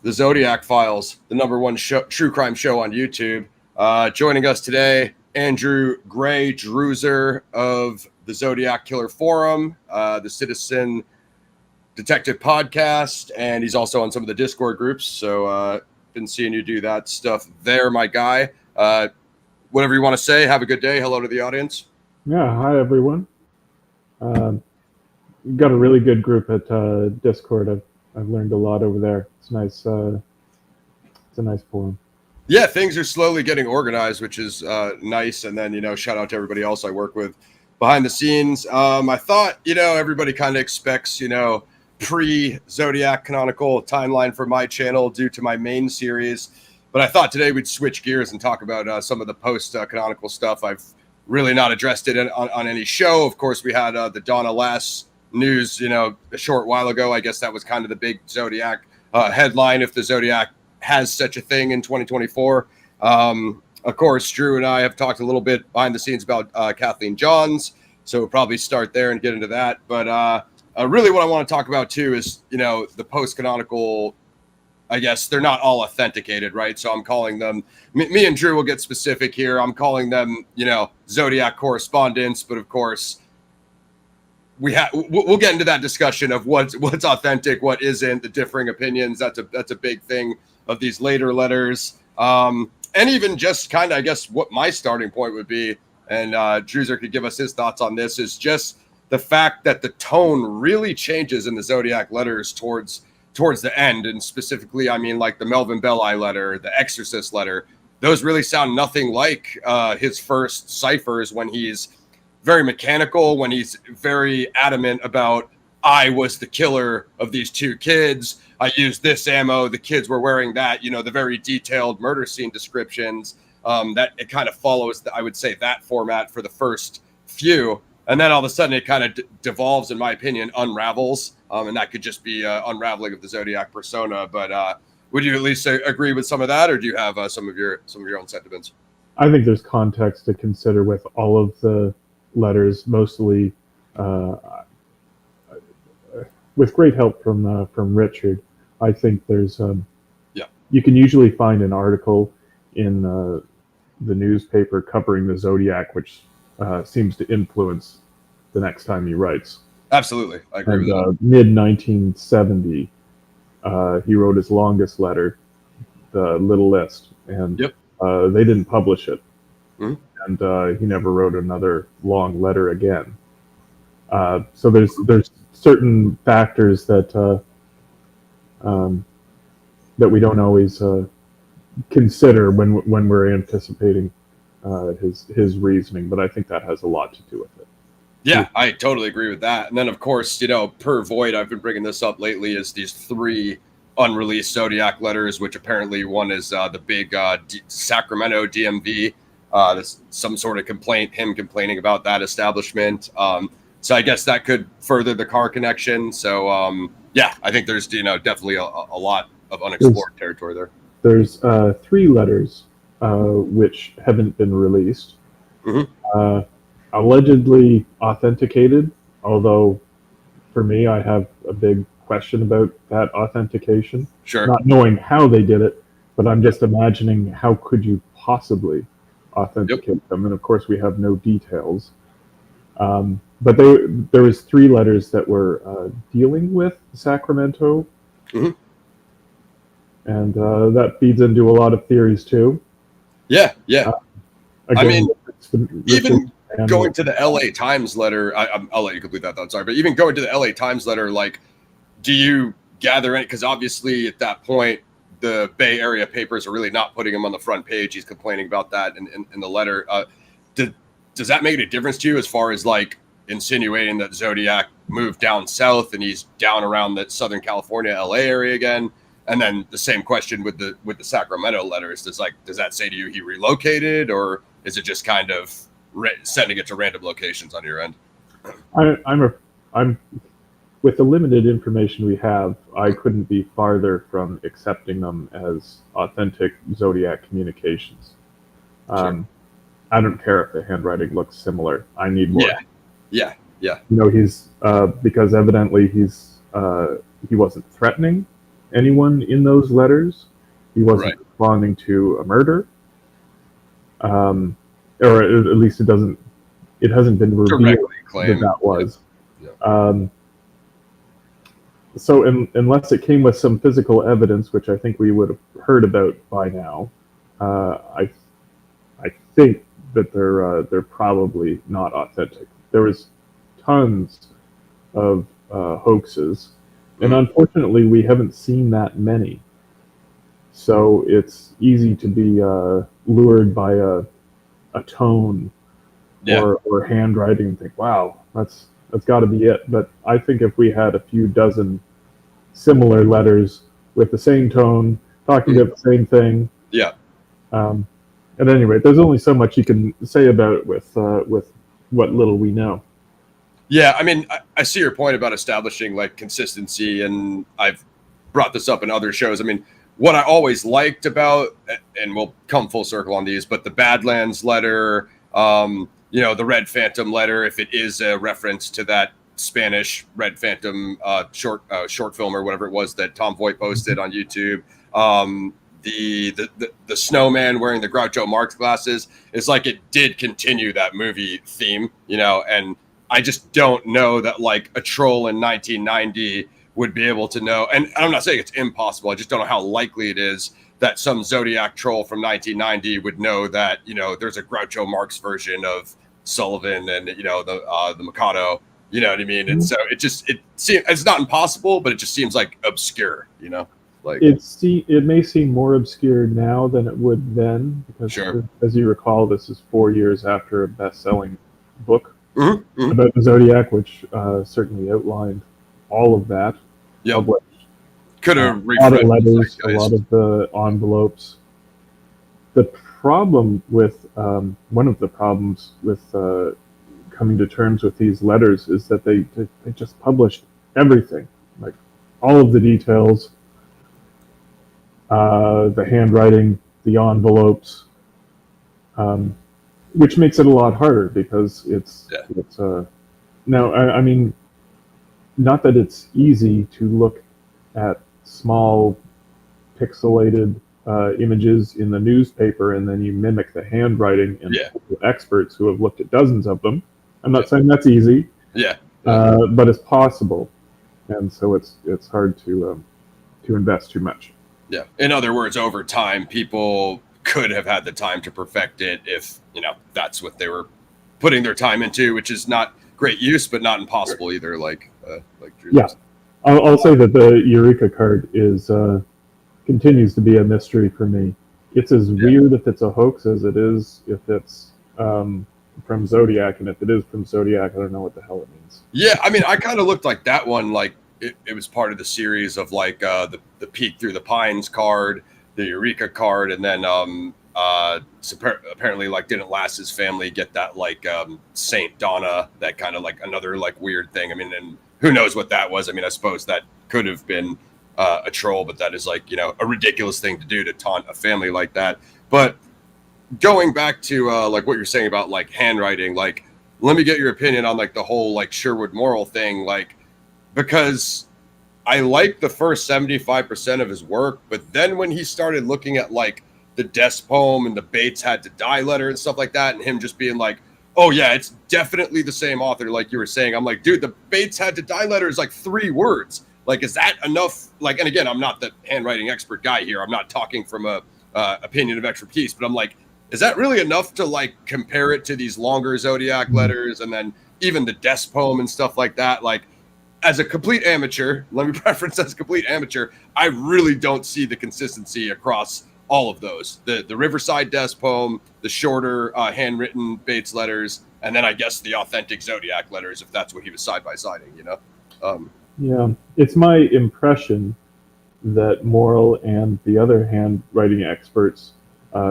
the Zodiac Files, the #1 true crime show on YouTube. Joining us today, Andrew Gray Druzer of the Zodiac Killer Forum, the Citizen Detective Podcast, and he's also on some of the Discord groups. So been seeing you do that stuff there, my guy. Whatever you want to say, have a good day. Hello to the audience. Yeah, hi everyone. We've got a really good group at Discord. I've learned a lot over there. It's nice. It's a nice forum. Yeah, things are slowly getting organized, which is nice. And then, shout out to everybody else I work with behind the scenes. I thought, everybody kind of expects, pre-Zodiac Canonical timeline for my channel due to my main series. But I thought today we'd switch gears and talk about some of the post-canonical stuff. I've really not addressed it on any show. Of course, we had the Donna Lass news, a short while ago. I guess that was kind of the big Zodiac headline, if the Zodiac has such a thing in 2024. Of course, Drew and I have talked a little bit behind the scenes about Kathleen Johns, so we'll probably start there and get into that. But really what I want to talk about too is, the post-canonical, I guess they're not all authenticated, right? So I'm calling them, me and Drew will get specific here. I'm calling them, Zodiac Correspondence, but of course, we'll get into that discussion of what's authentic, what isn't, the differing opinions. That's a big thing of these later letters. And even just kind of, I guess, what my starting point would be, and Druzer could give us his thoughts on this, is just the fact that the tone really changes in the Zodiac letters towards the end. And specifically, I mean, like the Melvin Belli letter, the Exorcist letter, those really sound nothing like his first ciphers, when he's very mechanical, when he's very adamant about, I was the killer of these two kids. I used this ammo. The kids were wearing that, the very detailed murder scene descriptions. That it kind of follows, I would say, that format for the first few. And then all of a sudden it kind of devolves, in my opinion, unravels. And that could just be unraveling of the Zodiac persona. But would you at least agree with some of that, or do you have some of your own sentiments? I think there's context to consider with all of the letters, mostly with great help from Richard. I think there's you can usually find an article in the newspaper covering the Zodiac, which seems to influence the next time he writes. Absolutely, I agree with that. Mid-1970, he wrote his longest letter, the Little List, and they didn't publish it. Mm-hmm. And he never wrote another long letter again. So there's certain factors that that we don't always consider when we're anticipating his reasoning, but I think that has a lot to do with it. Yeah, I totally agree with that. And then, of course, per Void, I've been bringing this up lately, is these 3 unreleased Zodiac letters, which apparently one is the big Sacramento DMV. There's some sort of complaint, him complaining about that establishment. So I guess that could further the car connection. So, I think there's, definitely a lot of unexplored territory there. There's 3 letters which haven't been released. Mm-hmm. Allegedly authenticated, although for me, I have a big question about that authentication. Sure. Not knowing how they did it, but I'm just imagining, how could you possibly authenticate them? And of course, we have no details. But there was 3 letters that were dealing with Sacramento. Mm-hmm. And that feeds into a lot of theories too. Yeah. Again, I mean, even going to the LA Times letter, I'll let you complete that thought, sorry. But even going to the LA Times letter, like, do you gather any? Because obviously at that point, the Bay Area papers are really not putting him on the front page. He's complaining about that in the letter. Does that make a difference to you, as far as like insinuating that Zodiac moved down south and he's down around the Southern California, LA area again? And then the same question with the Sacramento letters. Does that say to you he relocated, or is it just kind of sending it to random locations on your end? I'm with the limited information we have, I couldn't be farther from accepting them as authentic Zodiac communications. Sure. I don't care if the handwriting looks similar. I need more. Yeah. He's because evidently he wasn't threatening. anyone in those letters. He wasn't Right. responding to a murder, or at least it hasn't been revealed Directly claim. that was. Yeah. So unless it came with some physical evidence, which I think we would have heard about by now, I think that they're probably not authentic. There was tons of hoaxes, and unfortunately, we haven't seen that many. So it's easy to be lured by a tone or handwriting and think, "Wow, that's got to be it." But I think if we had a few dozen similar letters with the same tone, talking about the same thing, Yeah. at any rate, there's only so much you can say about it with what little we know. Yeah, I mean, I see your point about establishing like consistency, and I've brought this up in other shows. I mean, what I always liked about, and we'll come full circle on these, but the Badlands letter, the Red Phantom letter, if it is a reference to that Spanish Red Phantom short film or whatever it was that Tom Voigt posted on YouTube. The snowman wearing the Groucho Marx glasses is like it did continue that movie theme, and I just don't know that like a troll in 1990 would be able to know. And I'm not saying it's impossible. I just don't know how likely it is that some Zodiac troll from 1990 would know that, there's a Groucho Marx version of Sullivan and, the Mikado, you know what I mean? And so it seems, it's not impossible, but it just seems like obscure, like it may seem more obscure now than it would then, because sure. As you recall, this is 4 years after a best-selling book Mm-hmm. about the Zodiac, which certainly outlined all of that. Yeah, could have a lot of letters, a lot of the envelopes. The problem with one of the problems with coming to terms with these letters is that they just published everything, like all of the details, the handwriting, the envelopes. Which makes it a lot harder because it's now I mean, not that it's easy to look at small pixelated images in the newspaper and then you mimic the handwriting and experts who have looked at dozens of them. I'm not saying that's easy, but it's possible, and so it's hard to invest too much. Yeah. In other words, over time, people could have had the time to perfect it if that's what they were putting their time into, which is not great use but not impossible either, like Druzer. Yeah, I'll say that the Eureka card is continues to be a mystery for me. It's as weird if it's a hoax as it is if it's from Zodiac, and if it is from Zodiac, I don't know what the hell it means. Yeah, I mean, I kind of looked like that one, like it was part of the series of like the Peek Through the Pines card, the Eureka card, and then apparently like didn't Lass's family get that like Saint Donna, that kind of like another like weird thing. I mean, and who knows what that was. I mean, I suppose that could have been a troll, but that is like a ridiculous thing to do, to taunt a family like that. But going back to like what you're saying about like handwriting, like let me get your opinion on like the whole like Sherwood Moral thing, like because I like the first 75% of his work, but then when he started looking at like the death poem and the Bates Had to Die letter and stuff like that, and him just being like, oh yeah, it's definitely the same author, like you were saying, I'm like, dude, the Bates Had to Die letter is like 3 words. Like, is that enough? Like, and again, I'm not the handwriting expert guy here. I'm not talking from a opinion of expertise, but I'm like, is that really enough to like compare it to these longer Zodiac letters and then even the death poem and stuff like that? Like, as a complete amateur, let me preference as a complete amateur, I really don't see the consistency across all of those. The Riverside death poem, the shorter handwritten Bates letters, and then I guess the authentic Zodiac letters, if that's what he was side-by-siding, Yeah, it's my impression that Morrill and the other handwriting experts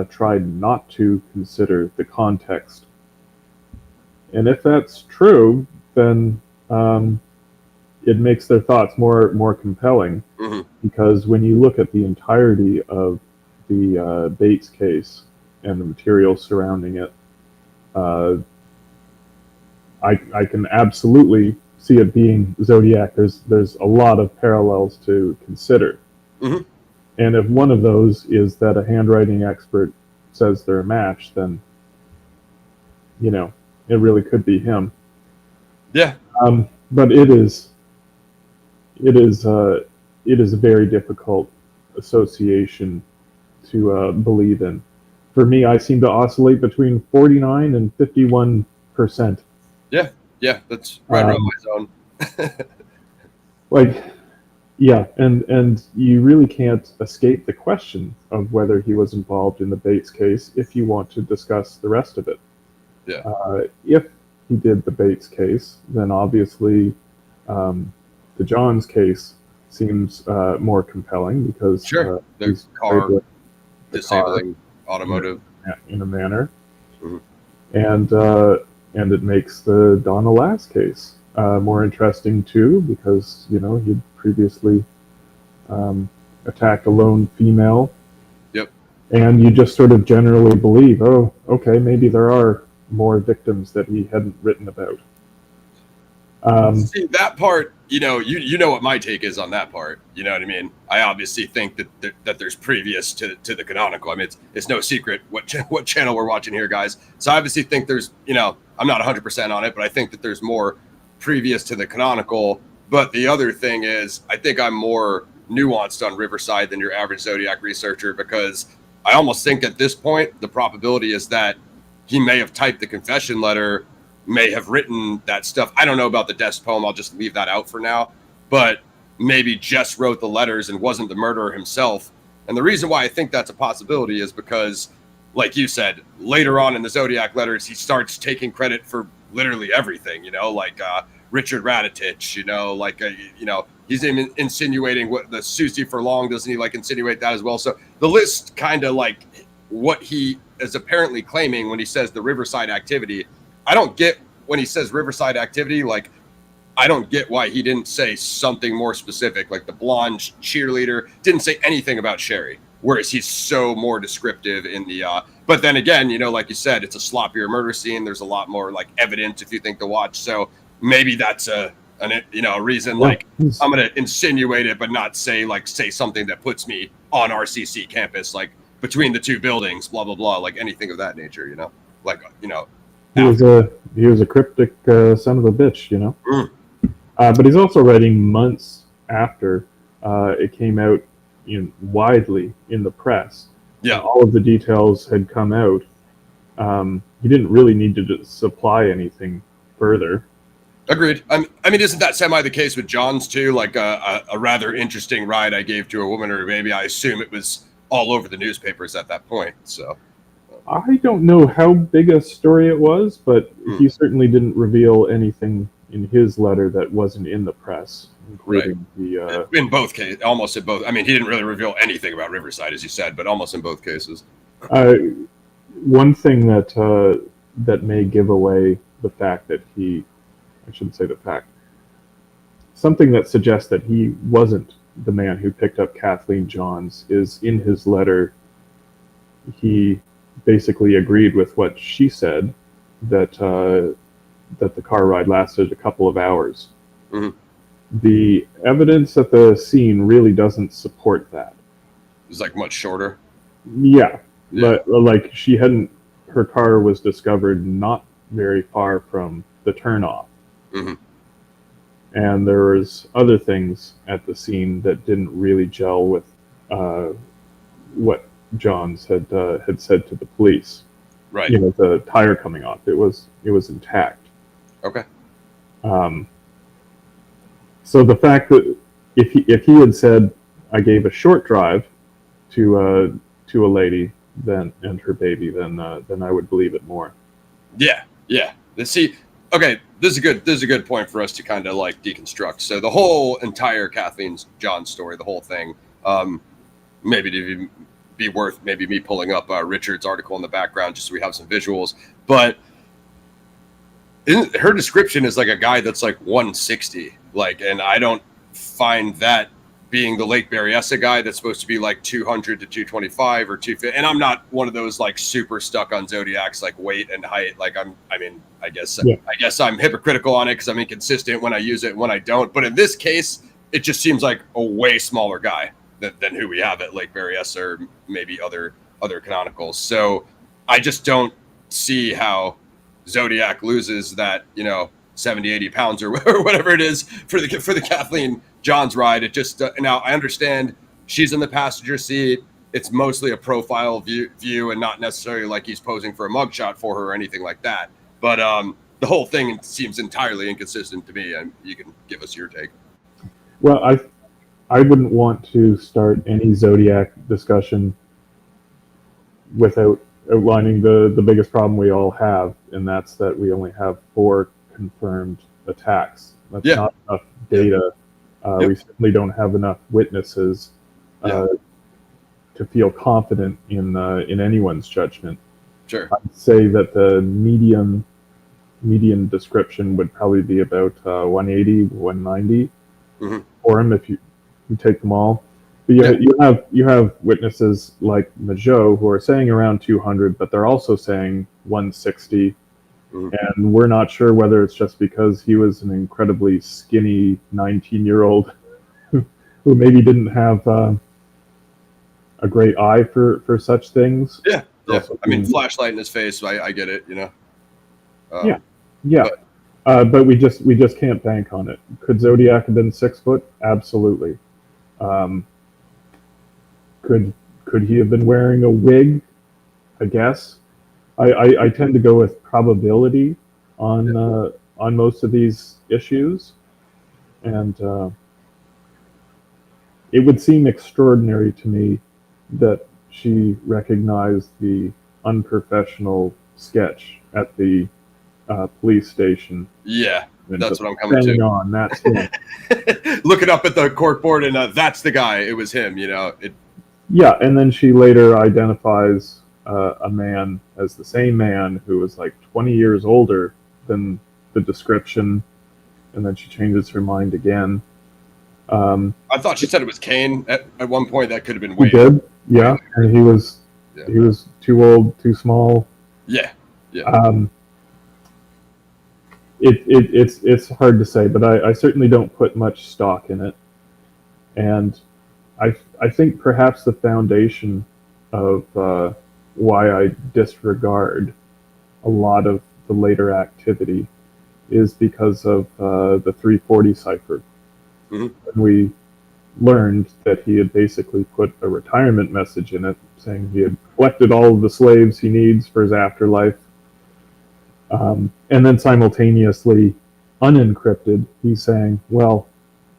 tried not to consider the context. And if that's true, then it makes their thoughts more compelling, because when you look at the entirety of the Bates case and the material surrounding it, I can absolutely see it being Zodiac. There's a lot of parallels to consider. Mhm. And if one of those is that a handwriting expert says they're a match, then, it really could be him. Yeah. But it is a very difficult association to believe in. For me, I seem to oscillate between 49 and 51%. Yeah. Yeah. That's right around Um, my zone. like, yeah, and you really can't escape the question of whether he was involved in the Bates case if you want to discuss the rest of it. Yeah. If he did the Bates case, then obviously the Johns case seems more compelling because Sure. The he's car with the disabling car automotive. in a manner, Mhm. and it makes the Donna Lass case more interesting too because he'd previously attacked a lone female. Yep. And you just sort of generally believe, oh, okay, maybe there are more victims that he hadn't written about. See that part, you know what my take is on that part. You know what I mean? I obviously think that there's previous to the canonical. I mean, it's no secret what channel we're watching here, guys. So I obviously think there's, I'm not 100% on it, but I think that there's more previous to the canonical. But the other thing is, I think I'm more nuanced on Riverside than your average Zodiac researcher because I almost think at this point the probability is that he may have typed the confession letter, may have written that stuff. I don't know about the death poem. I'll just leave that out for now. But maybe just wrote the letters and wasn't the murderer himself. And the reason why I think that's a possibility is because, like you said, later on in the Zodiac letters, he starts taking credit for literally everything, like Richard Raditich, he's insinuating what the Susie for Long, doesn't he insinuate that as well? So the list kind of what he is apparently claiming when he says the Riverside activity. I don't get when he says Riverside activity, I don't get why he didn't say something more specific, like the blonde cheerleader, didn't say anything about Sherri, whereas he's so more descriptive in the, but then again, like you said, it's a sloppier murder scene. There's a lot more evidence if you think to watch. So maybe that's a reason, I'm going to insinuate it, but not say something that puts me on RCC campus, between the two buildings, blah, blah, blah, anything of that nature, He was a cryptic son of a bitch, But he's also writing months after it came out widely in the press. Yeah. All of the details had come out. He didn't really need to supply anything further. Agreed. I mean, isn't that semi the case with Johns too? A rather interesting ride I gave to a woman or a baby. I assume it was all over the newspapers at that point. So I don't know how big a story it was, but he certainly didn't reveal anything in his letter that wasn't in the press, including the... in both cases, almost in both. I mean, he didn't really reveal anything about Riverside, as you said, but almost in both cases. One thing that may give away the fact that I shouldn't say the fact, something that suggests that he wasn't the man who picked up Kathleen Johns is in his letter, he basically agreed with what she said, that the car ride lasted a couple of hours. Mm-hmm. The evidence at the scene really doesn't support that. It was much shorter. Yeah. But her car was discovered not very far from the turnoff. Mm-hmm. And there was other things at the scene that didn't really gel with what Johns had said to the police. Right. The tire coming off, it was intact. Okay. So the fact that if he had said, I gave a short drive to a lady and her baby, then I would believe it more. Yeah. See, okay, this is a good point for us to kind of deconstruct. So the whole entire Kathleen Johns story, the whole thing, maybe to be worth maybe me pulling up Richard's article in the background just so we have some visuals. But her description is a guy that's 160, and I don't find that being the Lake Berryessa guy that's supposed to be 200 to 225 or 250. And I'm not one of those super stuck on Zodiac's weight and height. I guess I'm hypocritical on it because I'm inconsistent when I use it and when I don't. But in this case, it just seems like a way smaller guy. than who we have at Lake Berryessa or maybe other canonicals. So I just don't see how Zodiac loses that, 70, 80 pounds or whatever it is for the Kathleen Johns ride. It just now I understand she's in the passenger seat. It's mostly a profile view and not necessarily like he's posing for a mugshot for her or anything like that. But the whole thing seems entirely inconsistent to me, and you can give us your take. Well, I wouldn't want to start any Zodiac discussion without outlining the biggest problem we all have, and that's that we only have 4 confirmed attacks. That's not enough data. We certainly don't have enough witnesses to feel confident in anyone's judgment. Sure. I'd say that the median description would probably be about 180, 190 for him if you take them all. But you have witnesses like Majot who are saying around 200, but they're also saying 160. And we're not sure whether it's just because he was an incredibly skinny 19-year-old who maybe didn't have a great eye for such things. Yeah. I mean, flashlight in his face. I get it. But we just can't bank on it. Could Zodiac have been 6 foot? Absolutely. Could he have been wearing a wig? I guess. I tend to go with probability on most of these issues, and it would seem extraordinary to me that she recognized the unprofessional sketch at the police station. Yeah, that's what I'm coming to. On that's him. Look it up at the cork board, and that's the guy. It was him. Yeah, and then she later identifies a man as the same man who was like 20 years older than the description, and then she changes her mind again. I thought she said it was Kane at one point. That could have been Wayne. He did, yeah, and he was too old, too small. Yeah. It's hard to say, but I certainly don't put much stock in it, and I think perhaps the foundation of why I disregard a lot of the later activity is because of the 340 cipher. When we learned that he had basically put a retirement message in it saying he had collected all of the slaves he needs for his afterlife, and then simultaneously unencrypted, he's saying, well,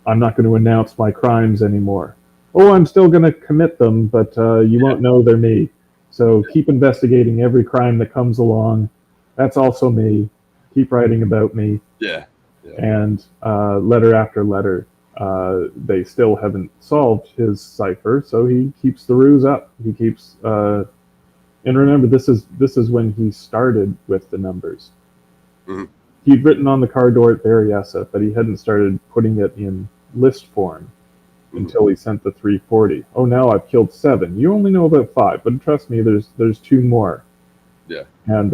I'm not going to announce my crimes anymore. Oh, I'm still going to commit them, but you won't know they're me. So keep investigating every crime that comes along. That's also me. Keep writing about me. Yeah. And letter after letter, they still haven't solved his cipher, so he keeps the ruse up. He keeps, and remember, this is when he started with the numbers. He'd written on the car door at Berryessa, but he hadn't started putting it in list form until he sent the 340. Oh, now I've killed 7. You only know about 5, but trust me, there's 2 more. Yeah. And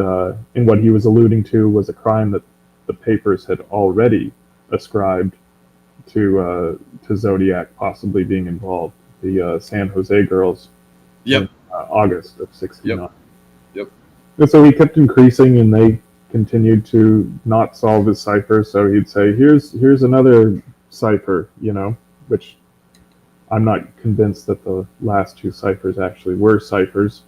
what he was alluding to was a crime that the papers had already ascribed to Zodiac possibly being involved. The San Jose girls. Yep. In August of '69. Yep. And so he kept increasing, and they continued to not solve his cipher. So he'd say, "Here's another cipher," which I'm not convinced that the last 2 ciphers actually were ciphers.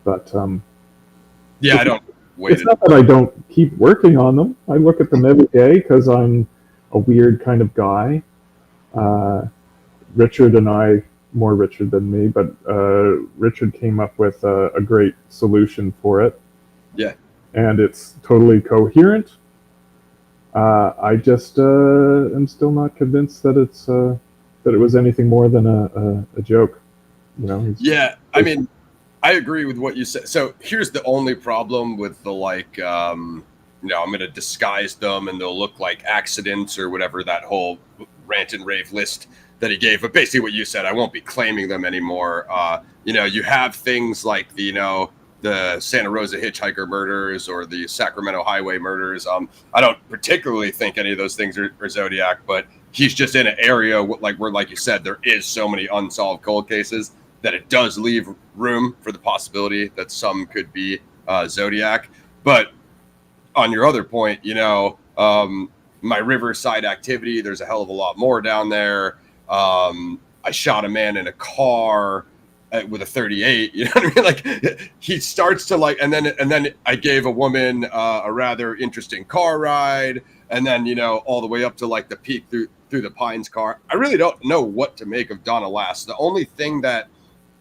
But I don't wait. It's not that I don't keep working on them. I look at them every day because I'm a weird kind of guy. Richard and I, more Richard than me, but Richard came up with a great solution for it. Yeah. And it's totally coherent. I just am still not convinced that it was anything more than a joke. I mean, I agree with what you said. So here's the only problem with the I'm going to disguise them and they'll look like accidents or whatever, that whole rant and rave list that he gave. But basically what you said, I won't be claiming them anymore. You have things like the Santa Rosa hitchhiker murders or the Sacramento highway murders. I don't particularly think any of those things are Zodiac, but he's just in an area where, like you said, there is so many unsolved cold cases that it does leave room for the possibility that some could be Zodiac. But on your other point, my Riverside activity, there's a hell of a lot more down there. I shot a man in a car with a 38. You know what I mean? Like, he starts to like, and then I gave a woman a rather interesting car ride, and then all the way up to like the peak through the Pines car. I really don't know what to make of Donna Lass. The only thing that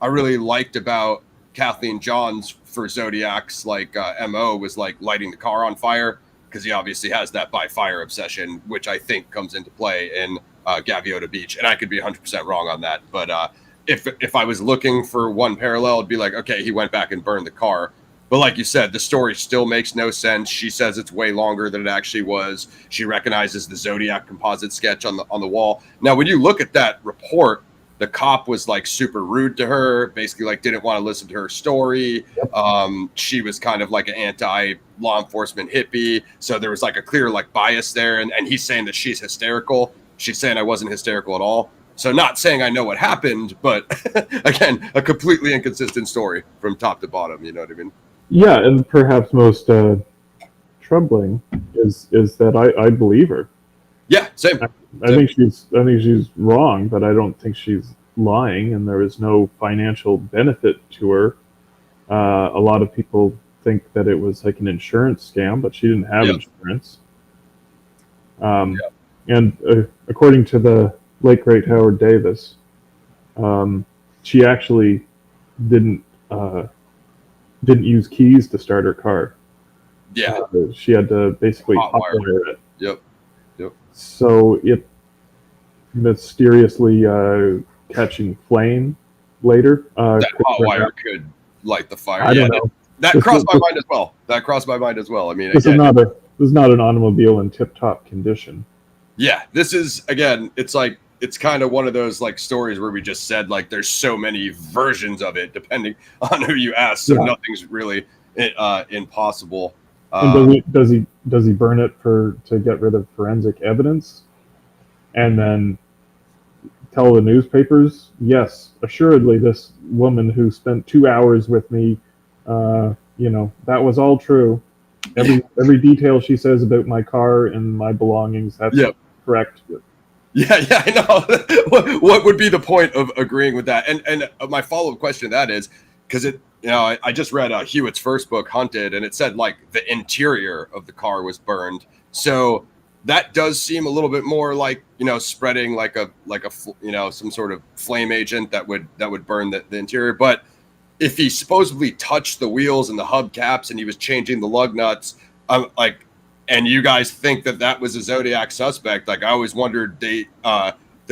I really liked about Kathleen Johns for Zodiac's like MO was like lighting the car on fire, because he obviously has that by fire obsession, which I think comes into play in Gaviota Beach. And I could be 100% wrong on that. But if I was looking for one parallel, it'd be like, okay, he went back and burned the car. But like you said, the story still makes no sense. She says it's way longer than it actually was. She recognizes the Zodiac composite sketch on the wall. Now, when you look at that report, the cop was like super rude to her, basically like didn't want to listen to her story. Yep. She was kind of like an anti-law enforcement hippie. So there was like a clear like bias there. And he's saying that she's hysterical. She's saying I wasn't hysterical at all. So not saying I know what happened, but again, a completely inconsistent story from top to bottom. You know what I mean? Yeah, and perhaps most troubling is that I believe her. Yeah, same. I think she's wrong, but I don't think she's lying, and there is no financial benefit to her. A lot of people think that it was like an insurance scam, but she didn't have insurance. And according to the late great Howard Davis, she actually didn't use keys to start her car. Yeah, she had to basically hotwire it. Yep. So it mysteriously catching flame later. That hotwire could light the fire. I don't know. That crossed my mind as well. I mean, this is not an automobile in tip-top condition. Yeah, this is, again, it's kind of one of those like stories where we just said like there's so many versions of it depending on who you ask, so nothing's really impossible. And does he burn it to get rid of forensic evidence, and then tell the newspapers, yes, assuredly, this woman who spent 2 hours with me, that was all true. Every detail she says about my car and my belongings, that's correct. Yeah, I know. What would be the point of agreeing with that? And my follow-up question to that is, because I just read Hewitt's first book, Hunted, and it said like the interior of the car was burned. So that does seem a little bit more like, spreading like a some sort of flame agent that would burn the interior. But if he supposedly touched the wheels and the hubcaps and he was changing the lug nuts, and you guys think that was a Zodiac suspect, like I always wondered, the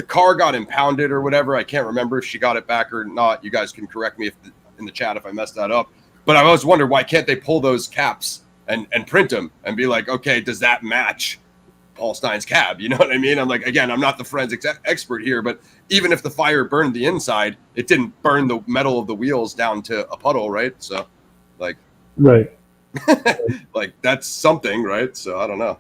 car got impounded or whatever. I can't remember if she got it back or not. You guys can correct me in the chat if I messed that up. But I always wondered, why can't they pull those caps and print them and be like, okay, does that match Paul Stine's cab? You know what I mean? I'm like, again, I'm not the forensics expert here, but even if the fire burned the inside, it didn't burn the metal of the wheels down to a puddle, right? So, like, right. Like that's something, right? So I don't know.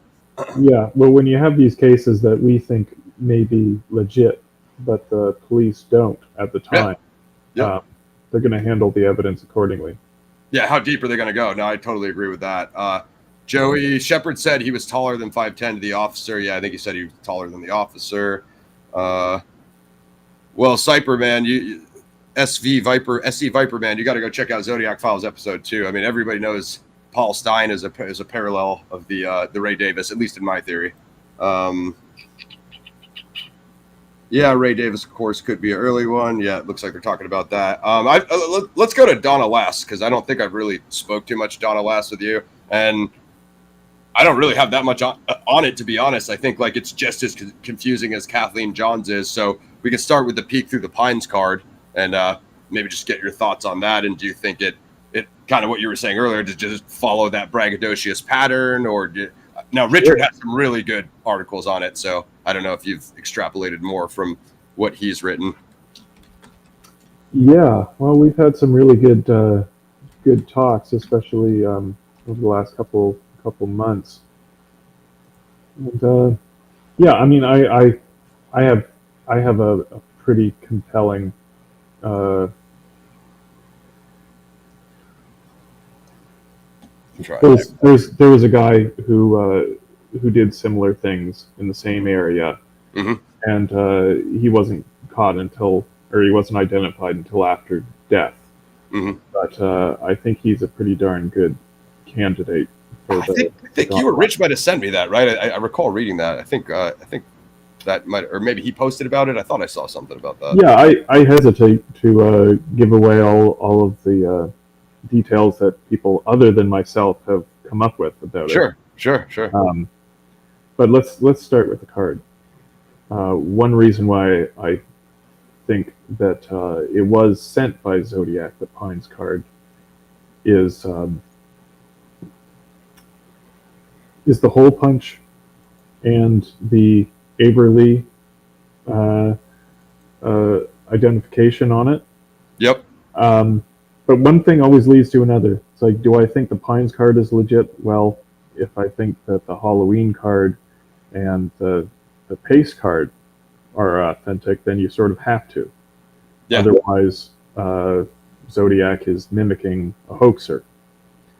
Yeah, well, when you have these cases that we think may be legit, but the police don't at the time, they're going to handle the evidence accordingly. Yeah, how deep are they going to go? No, I totally agree with that. Joey Shepard said he was taller than 5'10" to the officer. Yeah, I think he said he was taller than the officer. Well, Cyper Man, SC Viper Man, you got to go check out Zodiac Files episode 2. I mean, everybody knows Paul Stine is a parallel of the Ray Davis, at least in my theory. Yeah, Ray Davis, of course, could be an early one. Yeah, it looks like they're talking about that. Let's go to Donna Lass, because I don't think I've really spoke too much Donna Lass with you, and I don't really have that much on it, to be honest. I think like it's just as confusing as Kathleen Johns is. So we can start with the peek through the Pines card, and maybe just get your thoughts on that. And do you think it kind of what you were saying earlier, to just follow that braggadocious pattern, or now Richard has some really good articles on it, so I don't know if you've extrapolated more from what he's written. Yeah, well, we've had some really good talks, especially over the last couple months. And I mean, I I have a pretty compelling. Uh, there was a guy who did similar things in the same area, and he wasn't caught until, or he wasn't identified until after death. But I think he's a pretty darn good candidate for I think you or Rich might have sent me that, right? I recall reading that. I think that might, or maybe he posted about it. I thought I saw something about that. Yeah, I hesitate to give away all of the details that people other than myself have come up with about it. Sure. But let's start with the card. One reason why I think that it was sent by Zodiac, the Pine's card, is the hole punch and the Averly identification on it. Yep. But one thing always leads to another. It's like, do I think the Pines card is legit? Well, if I think that the Halloween card and the Pace card are authentic, then you sort of have to. Yeah. Otherwise, Zodiac is mimicking a hoaxer.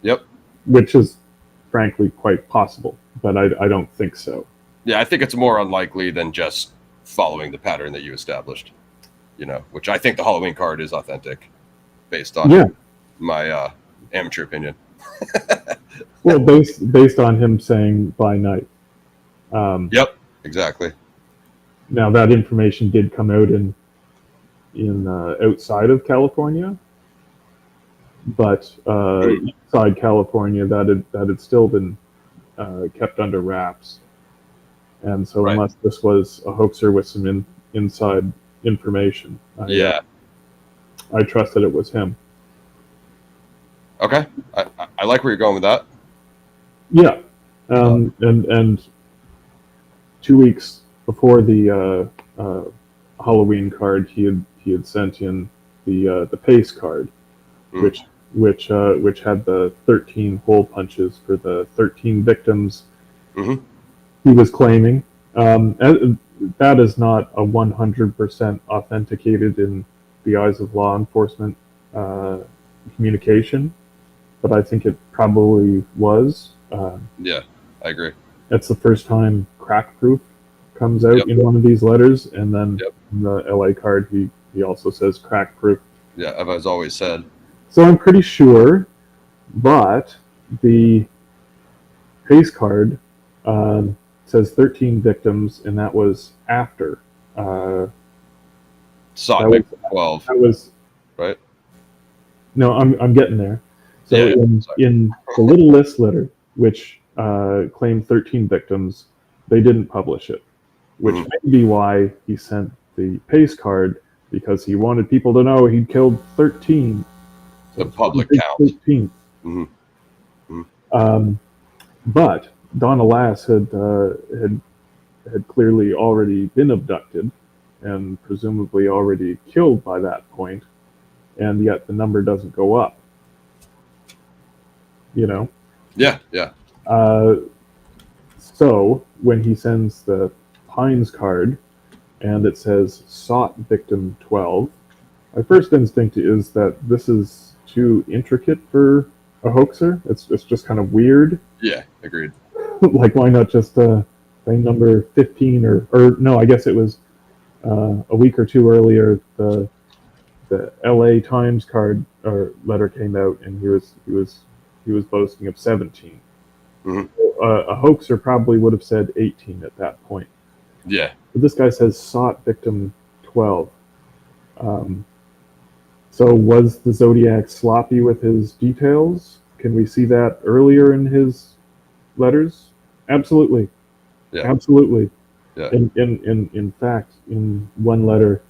Yep. Which is, frankly, quite possible, but I don't think so. Yeah, I think it's more unlikely than just following the pattern that you established. Which I think the Halloween card is authentic, based on my amateur opinion. Well, based on him saying by night. Yep, exactly. Now that information did come out in outside of California, but inside California that had still been kept under wraps, and so unless this was a hoaxer with some inside information, I trust that it was him. Okay, I like where you're going with that. Yeah, and 2 weeks before the Halloween card, he had sent in the Pace card, which had the 13 hole punches for the 13 victims. He was claiming that is not a 100% authenticated in the eyes of law enforcement communication, but I think it probably was. Yeah, I agree. That's the first time crack proof comes out in one of these letters, and then in the LA card he also says crack proof. Yeah, as always said. So I'm pretty sure, but the Pace card says 13 victims, and that was after. Sonic 12. That was right. No, I'm getting there. So in the little list letter, which claimed 13 victims, they didn't publish it, which may be why he sent the Pace card, because he wanted people to know he'd killed 13. The public count. 13. But Donna Lass had clearly already been abducted and presumably already killed by that point, and yet the number doesn't go up. Yeah. So when he sends the Pines card and it says sought victim 12, my first instinct is that this is too intricate for a hoaxer. It's just kind of weird. Yeah, agreed. Like, why not just say number 15 or no? I guess it was a week or two earlier. The LA Times card or letter came out, and he was boasting of 17. A hoaxer probably would have said 18 at that point. Yeah. But this guy says sought victim 12. So was the Zodiac sloppy with his details? Can we see that earlier in his letters? Absolutely. Yeah. Absolutely. Yeah. In fact, in one letter,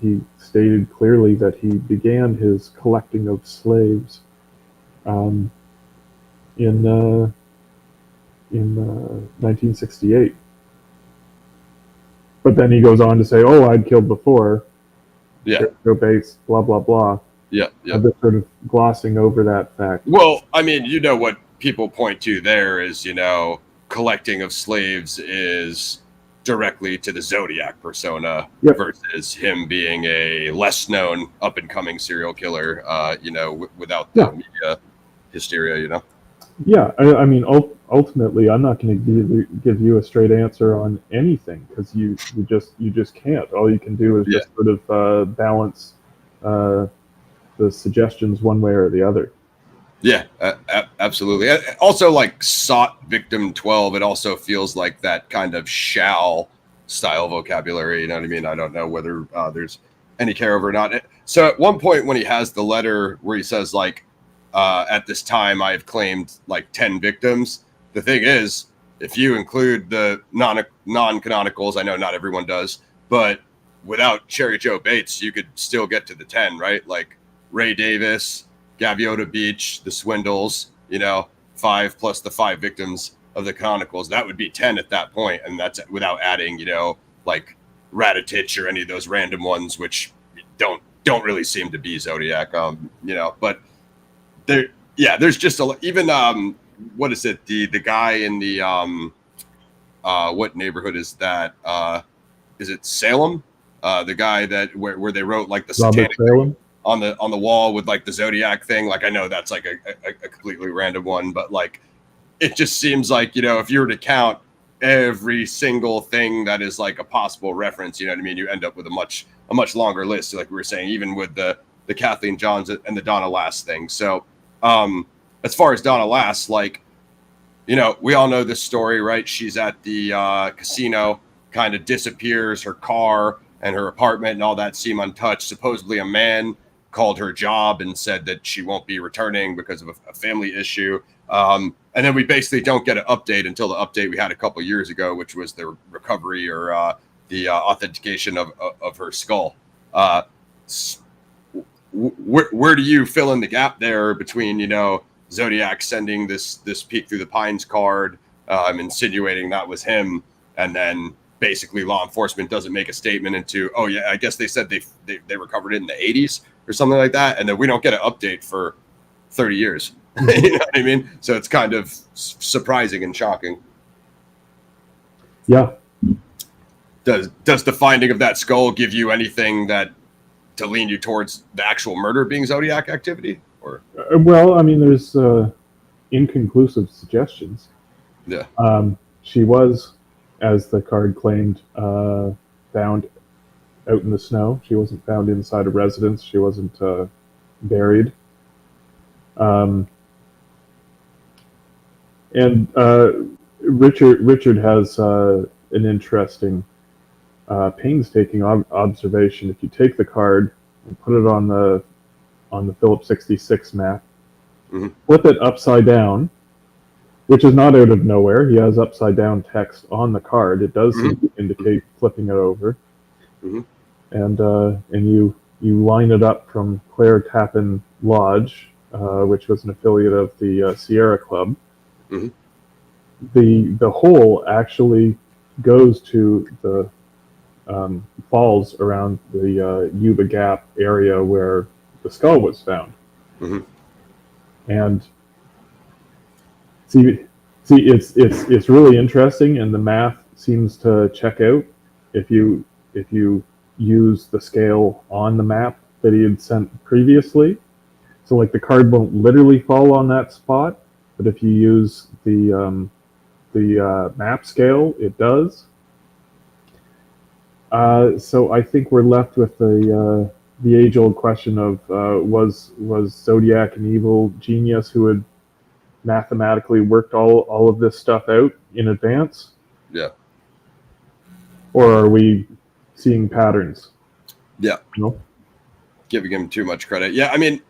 he stated clearly that he began his collecting of slaves in 1968. But then he goes on to say, "Oh, I'd killed before." Yeah. Go base, blah blah blah. Yeah. Just sort of glossing over that fact. Well, I mean, what people point to there is, collecting of slaves is directly to the Zodiac persona Yep. versus him being a less known up and coming serial killer, without the media hysteria, Yeah, I mean, ultimately, I'm not going to give you a straight answer on anything because you just can't. All you can do is just sort of balance the suggestions one way or the other. Yeah, absolutely. Also, like sought victim 12, it also feels like that kind of shall style vocabulary. You know what I mean? I don't know whether there's any carryover or not. So at one point when he has the letter where he says like, at this time I've claimed like 10 victims. The thing is, if you include the non-canonicals, I know not everyone does, but without Sherri Jo Bates, you could still get to the 10, right? Like Ray Davis, Gaviota Beach, the Swindles, 5 plus the 5 victims of the canonicals. That would be 10 at that point, and that's without adding, like Ratatich or any of those random ones, which don't really seem to be Zodiac. But there's just even what is it? The guy in the what neighborhood is that? Is it Salem? The guy that where they wrote like the satanic Salem on the wall with like the Zodiac thing. Like I know that's like a completely random one, but like it just seems like, if you were to count every single thing that is like a possible reference, you know what I mean, you end up with a much longer list, like we were saying, even with the Kathleen Johns and the Donna Lass thing. So as far as Donna Lass, like, we all know this story, right? She's at the casino, kind of disappears, her car and her apartment and all that seem untouched. Supposedly a man called her job and said that she won't be returning because of a family issue. And then we basically don't get an update until the update we had a couple years ago, which was the recovery or the authentication of her skull. Where do you fill in the gap there between, Zodiac sending this peek through the pines card, insinuating that was him, and then basically law enforcement doesn't make a statement into, oh yeah, I guess they said they recovered it in the 80s or something like that, and then we don't get an update for 30 years. You know what I mean? So it's kind of surprising and shocking. Yeah. Does the finding of that skull give you anything that to lean you towards the actual murder being Zodiac activity? Or well, I mean, there's inconclusive suggestions. Yeah. She was, as the card claimed, found out in the snow. She wasn't found inside a residence. She wasn't buried. And Richard has an interesting, painstaking observation. If you take the card and put it on the Phillips 66 map, flip it upside down, which is not out of nowhere. He has upside down text on the card. It does seem to indicate flipping it over. And you line it up from Claire Tappan Lodge, which was an affiliate of the Sierra Club. The hole actually goes to the falls around the Yuba Gap area where the skull was found. And see, it's really interesting, and the math seems to check out if you use the scale on the map that he had sent previously. So like the card won't literally fall on that spot, but if you use the map scale, it does. So I think we're left with the age-old question of was Zodiac an evil genius who had mathematically worked all of this stuff out in advance? Yeah. Or are we seeing patterns? Yeah. No? Giving him too much credit. Yeah, I mean,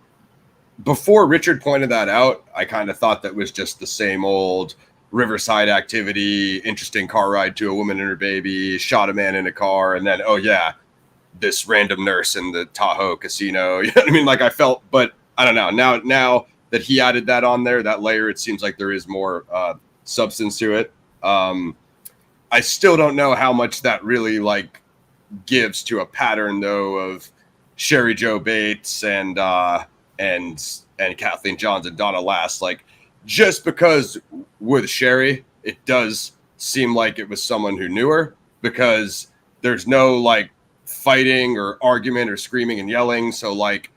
before Richard pointed that out, I kind of thought that was just the same old Riverside activity, interesting car ride to a woman and her baby, shot a man in a car, and then, oh yeah, this random nurse in the Tahoe casino. You know what I mean? Like I felt, but I don't know. Now that he added that on there, that layer, it seems like there is more substance to it. I still don't know how much that really like gives to a pattern though of Sherri Jo Bates and Kathleen Johns and Donna Lass. Like just because with Sherri, it does seem like it was someone who knew her. because there's no like fighting or argument or screaming and yelling. So like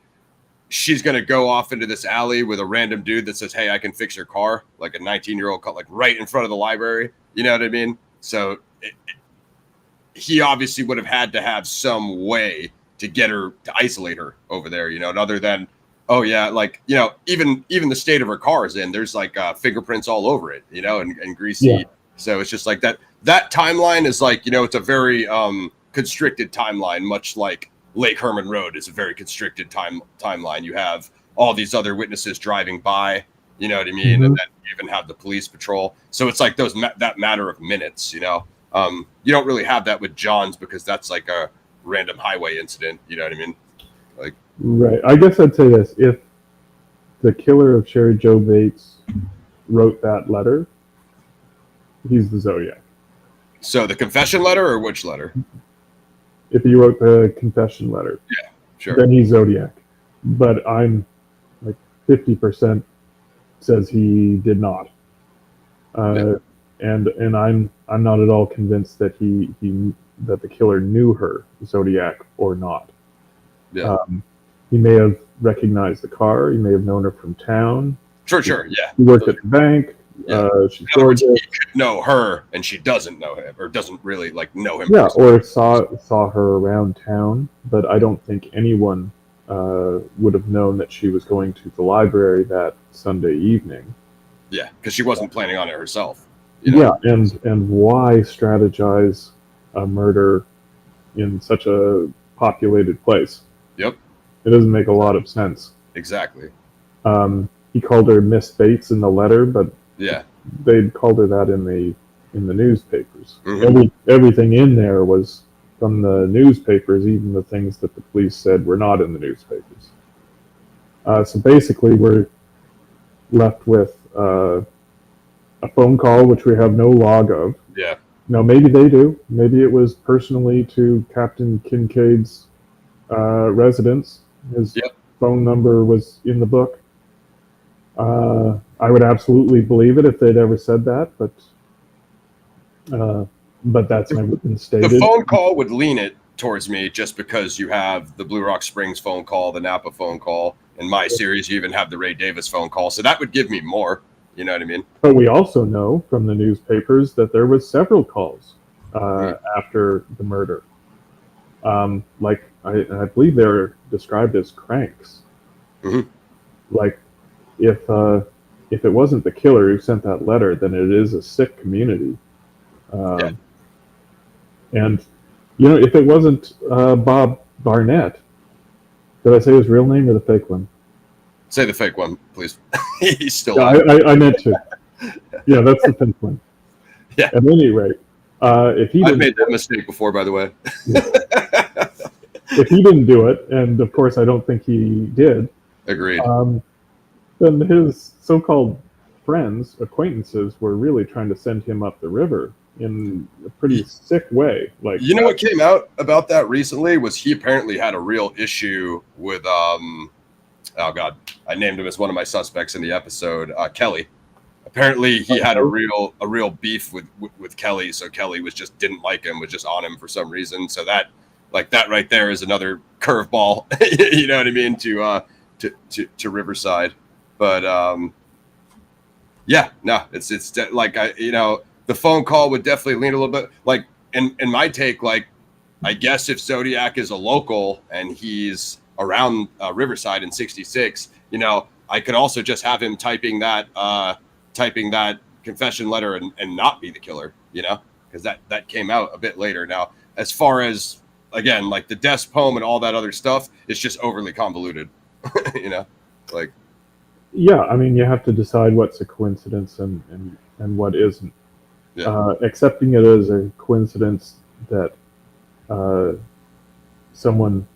she's going to go off into this alley with a random dude that says, "Hey, I can fix your car," like a 19-year-old, like right in front of the library. You know what I mean? So he obviously would have had to have some way to get her, to isolate her over there, you know, and other than, oh yeah, like, you know, even the state of her car is in, there's like fingerprints all over it, you know, and greasy. Yeah. So it's just like that timeline is like, you know, it's a very constricted timeline, much like Lake Herman Road is a very constricted timeline. You have all these other witnesses driving by, you know what I mean? Mm-hmm. And then you even have the police patrol. So it's like that matter of minutes, you know. You don't really have that with Johns because that's like a random highway incident. You know what I mean? Like, right. I guess I'd say this: if the killer of Sherri Jo Bates wrote that letter, he's the Zodiac. So the confession letter, or which letter? If he wrote the confession letter, yeah, sure, then he's Zodiac. But I'm like 50% says he did not. Yeah. And I'm not at all convinced that that the killer knew her, Zodiac, or not. Yeah. He may have recognized the car. He may have known her from town. Sure, yeah. He worked at the bank. Yeah. She he could know her, and she doesn't know him, or doesn't really like know him. Yeah, personally. Or saw her around town. But I don't think anyone would have known that she was going to the library that Sunday evening. Yeah, because she wasn't planning on it herself. You know? Yeah, and why strategize a murder in such a populated place? Yep. It doesn't make a lot of sense. Exactly. He called her Miss Bates in the letter, but yeah, they'd called her that in the newspapers. Mm-hmm. Everything in there was from the newspapers, even the things that the police said were not in the newspapers. So basically, we're left with a phone call, which we have no log of. Yeah. Now, maybe they do. Maybe it was personally to Captain Kincaid's residence. His phone number was in the book. I would absolutely believe it if they'd ever said that, but that's never been stated. The phone call would lean it towards me just because you have the Blue Rock Springs phone call, the Napa phone call. In my series, you even have the Ray Davis phone call. So that would give me more. You know what I mean? But we also know from the newspapers that there was several calls after the murder. Like I believe they're described as cranks. Mm-hmm. Like if it wasn't the killer who sent that letter, then it is a sick community. And you know, if it wasn't Bob Barnett, did I say his real name or the fake one? Say the fake one, please. He's still I meant to. Yeah, that's the fake one. Yeah. At any rate, if he I've made that mistake before, by the way. If he didn't do it, and of course I don't think he did. Agreed. Then his so-called friends, acquaintances, were really trying to send him up the river in a pretty sick way. Like, you know what came out about that recently was he apparently had a real issue with oh god, I named him as one of my suspects in the episode, Kelly. Apparently he had a real beef with Kelly, so Kelly didn't like him, was just on him for some reason. So that right there is another curveball, you know what I mean, to Riverside. But yeah, no, it's like the phone call would definitely lean a little bit like in my take, like I guess if Zodiac is a local and he's around Riverside in 66, you know, I could also just have him typing that confession letter and not be the killer, you know, because that came out a bit later. Now, as far as, again, like the death poem and all that other stuff, it's just overly convoluted, you know, like. Yeah, I mean, you have to decide what's a coincidence and what isn't. Yeah. Accepting it as a coincidence that someone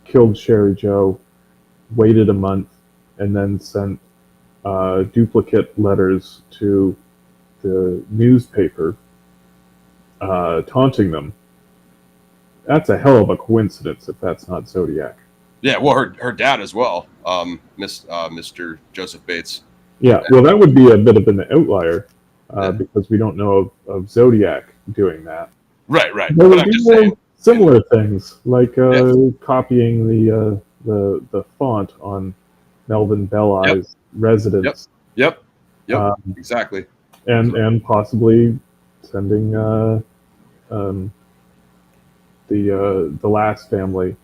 killed Sherri Jo, waited a month, and then sent duplicate letters to the newspaper taunting them. That's a hell of a coincidence if that's not Zodiac. Yeah, well, her dad as well, Mr. Joseph Bates. Yeah, well, that would be a bit of an outlier because we don't know of Zodiac doing that. Right. There But would I'm be just more saying. similar things, like Yeah. copying the font on Melvin Yep. Belli's Yep. residence, Yep. Yep. um, Exactly. and possibly sending um, the Lass family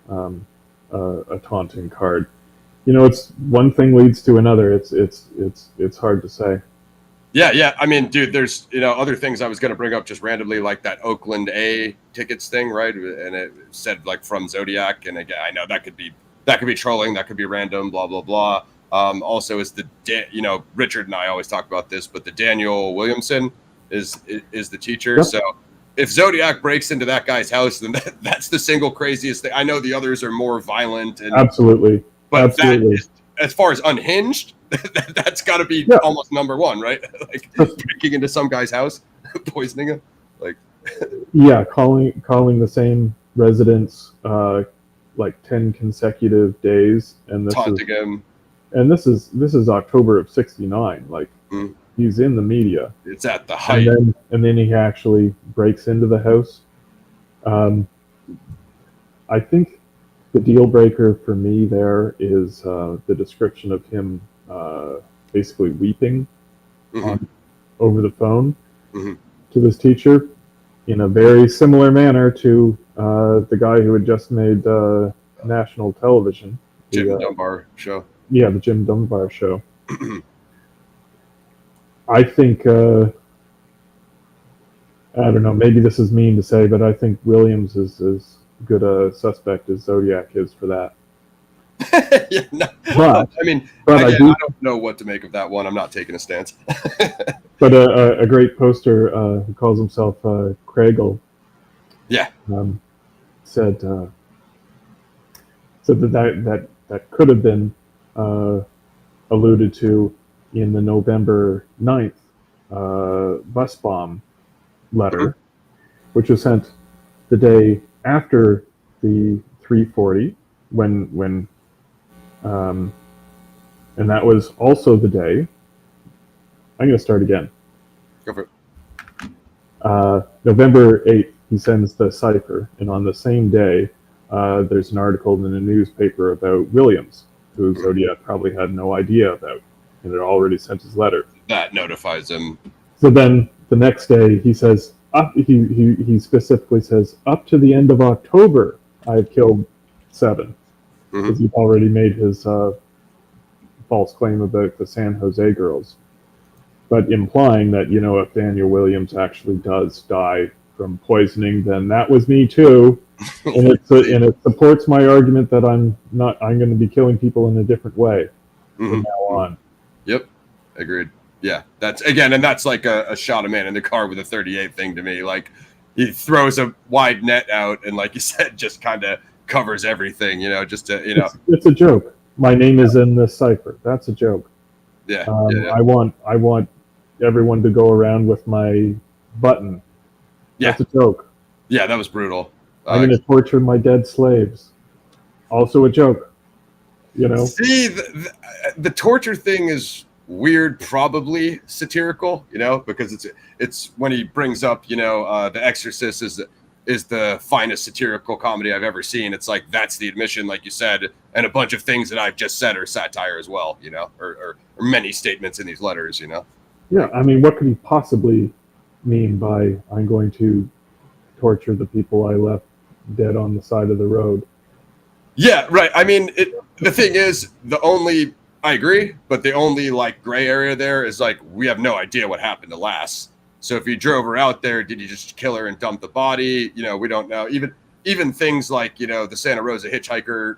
a taunting card. It's one thing leads to another. It's hard to say. Yeah. I mean, dude, there's other things I was going to bring up just randomly, like that Oakland A tickets thing, right? And it said like from Zodiac, and again, I know that could be trolling, that could be random, blah blah blah. Also, is Richard and I always talk about this, but the Daniel Williamson is the teacher. Yep. So if Zodiac breaks into that guy's house, then that's the single craziest thing. I know the others are more violent, and Absolutely. but Absolutely. that is, as far as unhinged, that's got to be almost number one, right? Like breaking into some guy's house, poisoning him, like calling the same residence like 10 consecutive days, and taunting him. this is October of '69. Like, he's in the media. It's at the height, and then he actually breaks into the house. I think the deal breaker for me there is the description of him basically weeping over the phone to this teacher in a very similar manner to the guy who had just made national television. Jim Dunbar show. Yeah, the Jim Dunbar show. I think, I don't know, maybe this is mean to say, but I think Williams is as good a suspect as Zodiac is for that. But I mean, I don't know what to make of that one. I'm not taking a stance. But a great poster who calls himself Craigle, said that could have been alluded to in the November 9th bus bomb letter, which was sent the day after the 340, when and that was also the day. I'm going to start again. Go for it. November 8th, he sends the cipher, and on the same day, there's an article in the newspaper about Williams, who Zodiac probably had no idea about, and had already sent his letter. That notifies him. So then the next day, he says, he specifically says, up to the end of October, I've killed 7. Because he'd already made his false claim about the San Jose girls. But implying that, if Daniel Williams actually does die from poisoning, then that was me too. And it supports my argument that I'm going to be killing people in a different way from now on. Yep, agreed. Yeah, that's like a shot a man in the car with a 38 thing to me. Like, he throws a wide net out, and like you said, just kind of covers everything, just to, It's a joke. My name is in this cipher. That's a joke. Yeah. I want everyone to go around with my button. That's a joke. Yeah, that was brutal. I'm going to torture my dead slaves. Also a joke. See, the torture thing is weird, probably satirical, because it's when he brings up, The Exorcist is the finest satirical comedy I've ever seen. It's like, that's the admission, like you said, and a bunch of things that I've just said are satire as well, or many statements in these letters, Yeah, I mean, what could he possibly mean by I'm going to torture the people I left dead on the side of the road? Yeah, right. I mean, the thing is, I agree, but the only like gray area there is like, we have no idea what happened to Lass. So if you drove her out there, did you just kill her and dump the body? We don't know. Even things like, the Santa Rosa hitchhiker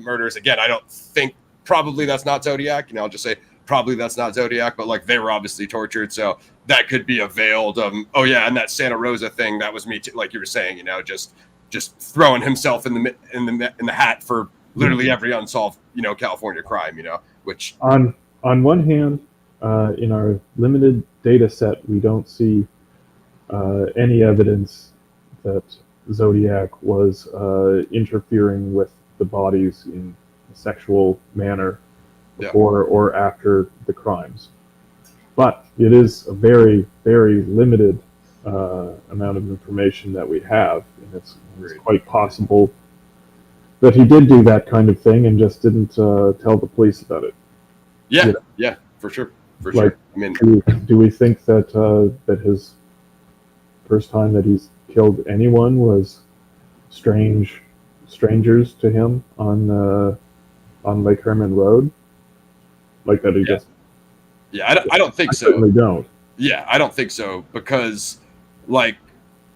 murders. Again, I don't think, probably that's not Zodiac. I'll just say probably that's not Zodiac, but like, they were obviously tortured. So that could be a veiled, oh yeah, and that Santa Rosa thing, that was me too, like you were saying, just throwing himself in the hat for literally every unsolved, California crime, which on one hand, in our limited data set, we don't see any evidence that Zodiac was interfering with the bodies in a sexual manner before or after the crimes. But it is a very, very limited amount of information that we have, and it's Agreed. quite possible that he did do that kind of thing and just didn't tell the police about it. Yeah, You know? yeah, for sure, for Like, sure. I mean, do we think that that his first time that he's killed anyone was strangers to him on Lake Herman Road? Like that he yeah, just yeah, I don't think I so. certainly don't. Yeah, I don't think so, because like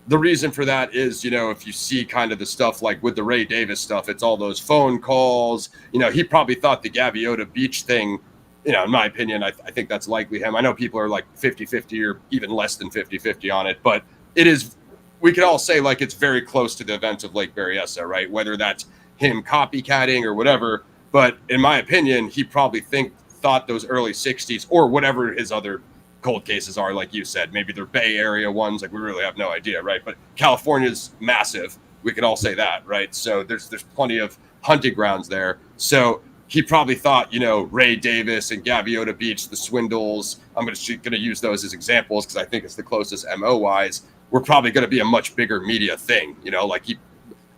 the reason for that is, you know, if you see kind of the stuff like with the Ray Davis stuff, it's all those phone calls. You know, he probably thought the Gaviota Beach thing, you know, in my opinion, I think that's likely him. I know people are like 50-50 or even less than 50-50 on it, but it is, we could all say like it's very close to the events of Lake Berryessa, right? Whether that's him copycatting or whatever. But in my opinion, he probably thought those early 60s or whatever his other cold cases are, like you said, maybe they're Bay Area ones, like we really have no idea, right? But California's massive, we can all say that, right? So there's plenty of hunting grounds there. So he probably thought, you know, Ray Davis and Gaviota Beach, the swindles, I'm going to use those as examples because I think it's the closest MO wise, we're probably going to be a much bigger media thing, you know, like he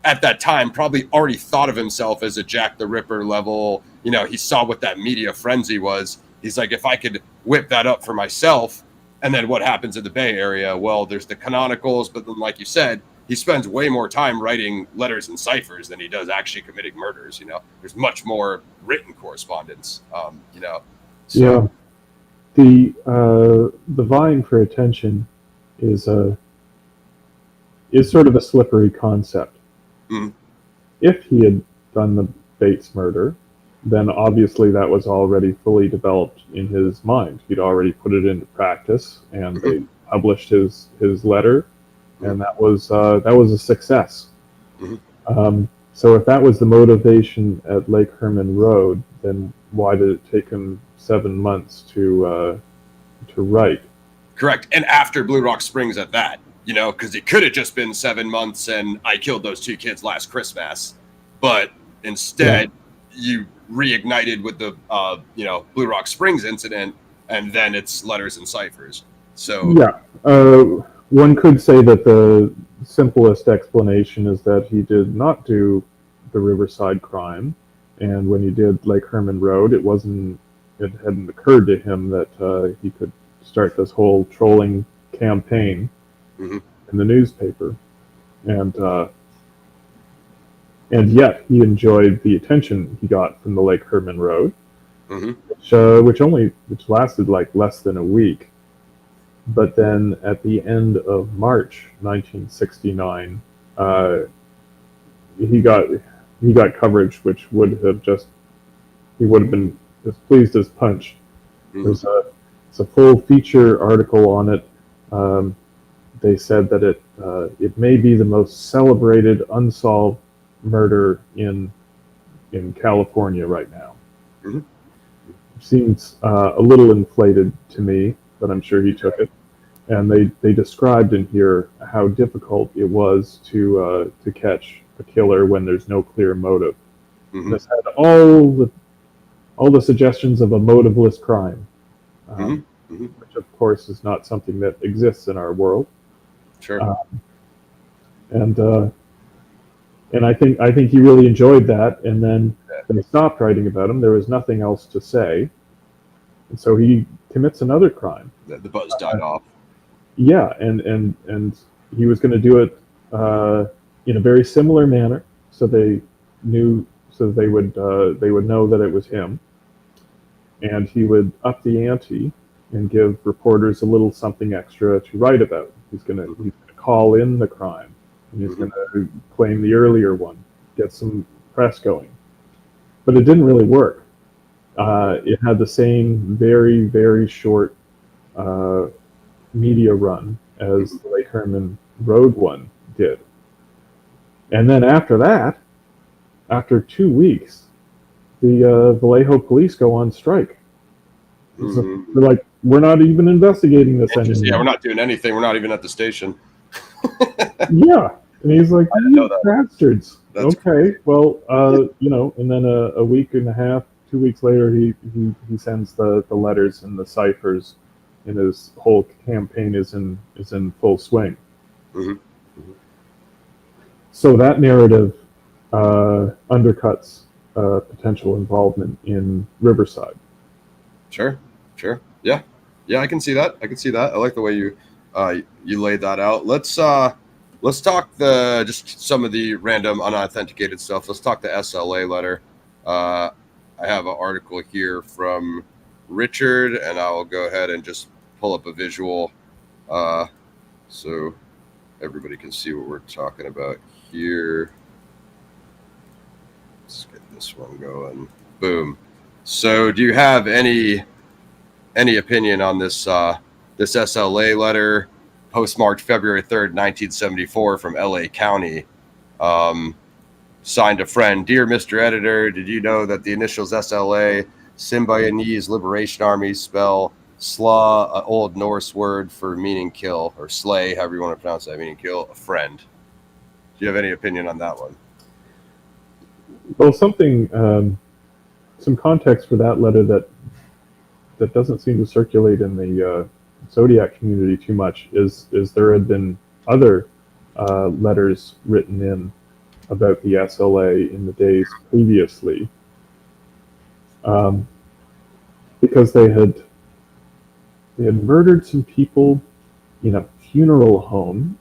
at that time probably already thought of himself as a Jack the Ripper level, you know, he saw what that media frenzy was. He's like, if I could whip that up for myself, and then what happens in the Bay Area? Well, there's the canonicals, but then, like you said, he spends way more time writing letters and ciphers than he does actually committing murders. You know, there's much more written correspondence. You know, so. Yeah, the vying for attention is sort of a slippery concept. Mm. If he had done the Bates murder, then obviously that was already fully developed in his mind. He'd already put it into practice, and they published his letter, and that was a success. Mm-hmm. So if that was the motivation at Lake Herman Road, then why did it take him 7 months to write? Correct, and after Blue Rock Springs at that, you know, because it could have just been 7 months and I killed those 2 kids last Christmas, but instead you reignited with the you know, Blue Rock Springs incident, and then it's letters and ciphers. So one could say that the simplest explanation is that he did not do the Riverside crime, and when he did Lake Herman Road, it hadn't occurred to him that he could start this whole trolling campaign in the newspaper, and yet he enjoyed the attention he got from the Lake Herman Road, which lasted like less than a week. But then at the end of March 1969, he got coverage which he would have been as pleased as punched. There's a full feature article on it. They said that it may be the most celebrated unsolved murder in California right now. Seems a little inflated to me, but I'm sure he took it. And they described in here how difficult it was to catch a killer when there's no clear motive. This had all the suggestions of a motiveless crime, which of course is not something that exists in our world. Sure. And I think he really enjoyed that. And then they stopped writing about him. There was nothing else to say, and so he commits another crime. The buzz died off. Yeah, and he was going to do it in a very similar manner, so they would know that it was him, and he would up the ante and give reporters a little something extra to write about. He's going to call in the crime, and he's going to claim the earlier one, get some press going. But it didn't really work. It had the same very, very short media run as the Lake Herman Road one did. And then after that, after 2 weeks, the Vallejo police go on strike. So they're like, we're not even investigating this anymore. Yeah, we're not doing anything. We're not even at the station. Yeah. And he's like, you bastards. That's okay, crazy. Well, you know, and then a week and a half, 2 weeks later, he sends the letters and the ciphers and his whole campaign is in full swing. Mm-hmm. So that narrative undercuts potential involvement in Riverside. Sure. Yeah, I can see that. I like the way you laid that out. Let's talk just some of the random unauthenticated stuff. Let's talk the SLA letter. I have an article here from Richard, and I'll go ahead and just pull up a visual so everybody can see what we're talking about here. Let's get this one going. Boom. So do you have any opinion on this this SLA letter, postmarked February 3rd, 1974, from LA County? Signed a friend. Dear Mr. Editor, did you know that the initials SLA, Symbionese Liberation Army, spell slaw, an Old Norse word for meaning kill, or slay, however you want to pronounce that, meaning kill a friend? Do you have any opinion on that one? Well, some context for that letter that doesn't seem to circulate in the Zodiac community too much is there had been other letters written in about the SLA in the days previously, because they had murdered some people in a funeral home,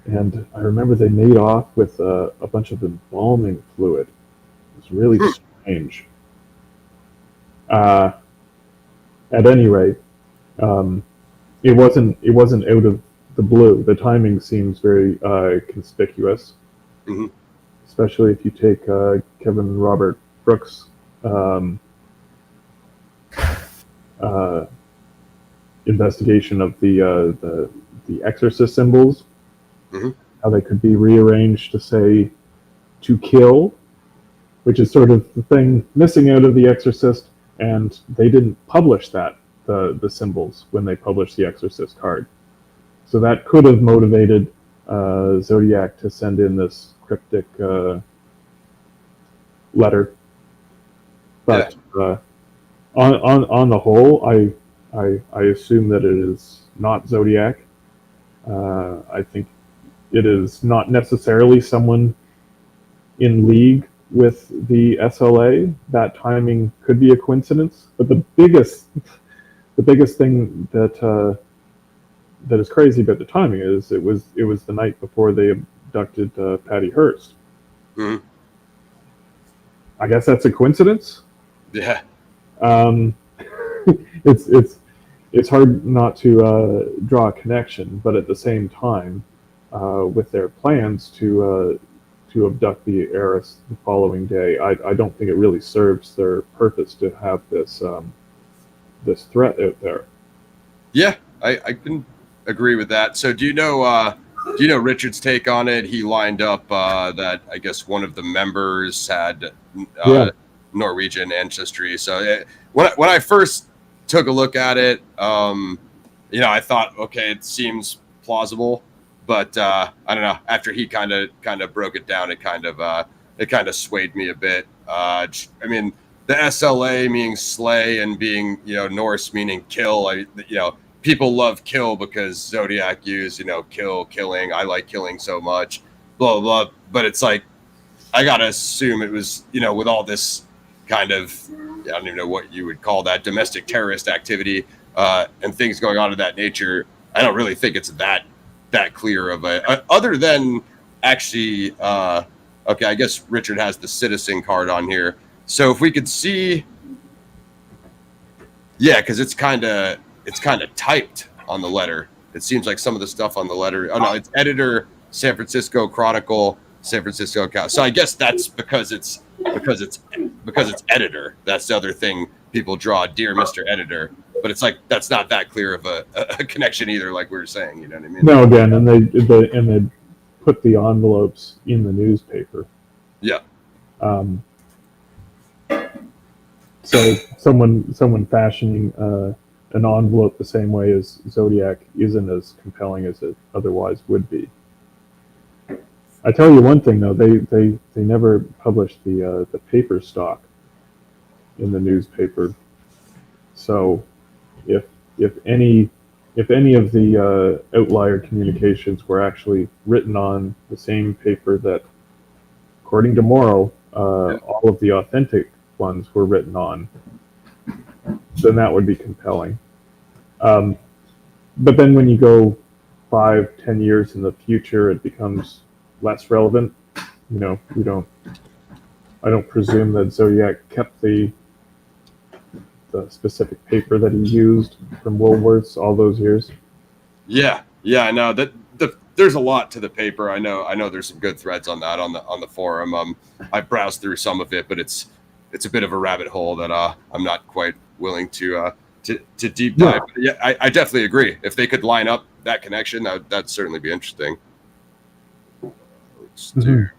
and I remember they made off with a bunch of embalming fluid. It was really strange. At any rate, it wasn't out of the blue. The timing seems very conspicuous, mm-hmm. especially if you take Kevin Robert Brooks' investigation of the Exorcist symbols, mm-hmm. how they could be rearranged to say "to kill," which is sort of the thing missing out of the Exorcist, and they didn't publish that the symbols when they published the Exorcist card. So that could have motivated Zodiac to send in this cryptic letter. But on the whole, I assume that it is not Zodiac. I think it is not necessarily someone in league with the SLA. That timing could be a coincidence, but the biggest thing that is crazy about the timing is it was the night before they abducted Patty Hearst. Mm-hmm. I guess that's a coincidence. Yeah. It's hard not to draw a connection, but at the same time, with their plans to abduct the heiress the following day, I don't think it really serves their purpose to have this this threat out there. Yeah, I can agree with that. So do you know Richard's take on it? He lined up that I guess one of the members had Norwegian ancestry. So when I first took a look at it, I thought, okay, it seems plausible, but I don't know. After he kind of broke it down, it kind of swayed me a bit. I mean, the SLA meaning slay and being Norse meaning kill. People love kill because Zodiac used killing. I like killing so much, blah blah. But it's like I gotta assume it was with all this kind of I don't even know what you would call that, domestic terrorist activity and things going on of that nature. I don't really think it's that clear of a other than actually. Okay, I guess Richard has the citizen card on here. So if we could see, because it's kind of typed on the letter. It seems like some of the stuff on the letter. Oh no, it's editor, San Francisco Chronicle, San Francisco. So I guess that's because it's editor. That's the other thing people draw, dear Mr. Editor. But it's like that's not that clear of a connection either, like we were saying. You know what I mean? No, again, and they put the envelopes in the newspaper. Yeah. So someone fashioning an envelope the same way as Zodiac isn't as compelling as it otherwise would be. I tell you one thing though, they never published the paper stock in the newspaper, so if if any of the outlier communications were actually written on the same paper that, according to Morrow, all of the authentic ones were written on, then that would be compelling. But then when you go 5-10 years in the future, it becomes less relevant. I don't presume that Zodiac kept the specific paper that he used from Woolworths all those years. Yeah, I know that there's a lot to the paper. I know there's some good threads on that on the forum. I've browsed through some of it, but it's a bit of a rabbit hole that I'm not quite willing to deep dive. Yeah, I definitely agree. If they could line up that connection, that'd certainly be interesting. Let's do.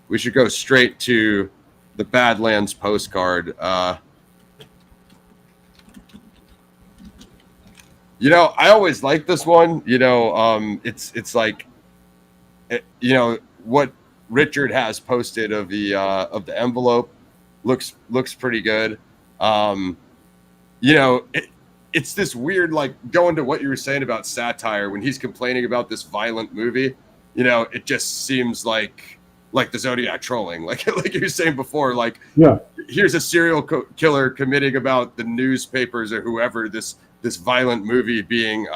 We should go straight to the Badlands postcard. I always like this one. It's like, what Richard has posted of the envelope looks pretty good. It's this weird, like, going to what you were saying about satire when he's complaining about this violent movie. It just seems like the Zodiac trolling, like you were saying before, like, here's a serial killer committing about the newspapers or whoever this violent movie being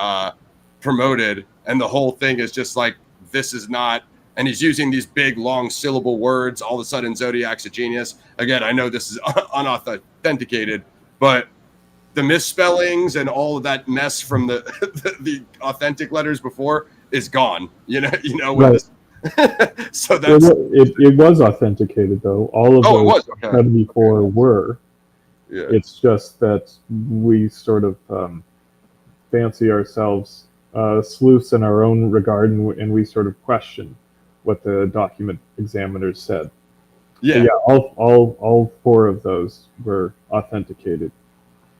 promoted, and the whole thing is just like, this is not, and he's using these big long syllable words. All of a sudden Zodiac's a genius. Again, I know this is unauthenticated, but the misspellings and all of that mess from the authentic letters before is gone. Right. So that's it was authenticated, though. All of those 74 were. Yeah. It's just that we sort of fancy ourselves sleuths in our own regard, and we sort of question what the document examiners said. Yeah. All 4 of those were authenticated.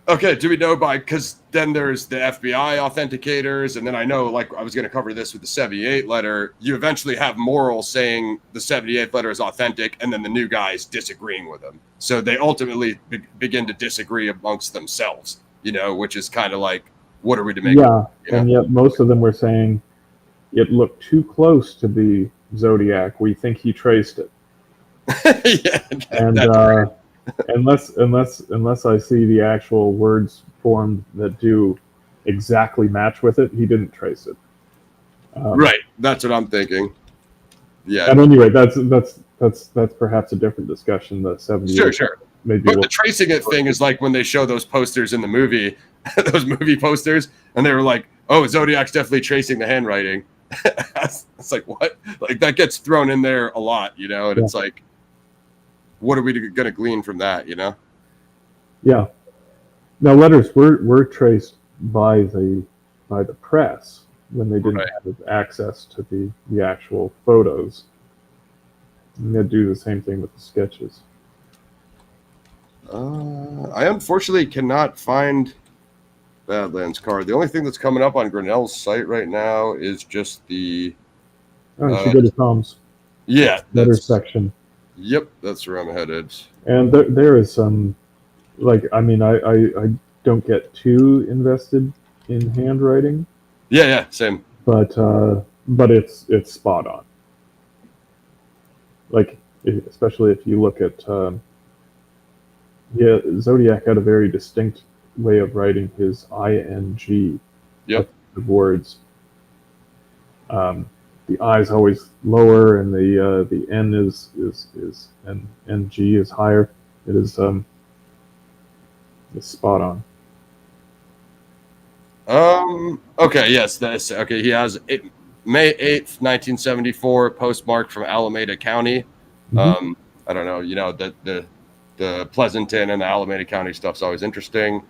Okay, do we know because then there's the FBI authenticators, and then I know, like, I was going to cover this with the 78 letter, you eventually have Morrill saying the 78th letter is authentic, and then the new guys disagreeing with him. So they ultimately begin to disagree amongst themselves, which is kind of like, what are we to make of it? And yet most of them were saying it looked too close to be Zodiac. We think he traced it. Unless I see the actual words formed that do exactly match with it, he didn't trace it. Right, that's what I'm thinking. Yeah. And anyway, that's perhaps a different discussion. The 70s. Sure. But the tracing it thing is like when they show those posters in the movie, those movie posters, and they were like, "Oh, Zodiac's definitely tracing the handwriting." It's like, what? Like, that gets thrown in there a lot, and it's like, what are we going to glean from that, Yeah. Now, letters were traced by the press when they didn't have access to the actual photos. And they'd do the same thing with the sketches. I unfortunately cannot find Badlands card. The only thing that's coming up on Grinnell's site right now is just the... Oh, she did a Tom's. Yeah. Letter section. Yep, that's where I'm headed. And there is some, like, I mean, I don't get too invested in handwriting. Yeah, same. But it's spot on. Like, especially if you look at, Zodiac had a very distinct way of writing his ing. Yep. Of words. The I is always lower, and the N is and G is higher. It is it's spot on. Okay. Yes. That's okay. He has May 8th, 1974, postmark from Alameda County. Mm-hmm. I don't know. The Pleasanton and the Alameda County stuff's always interesting.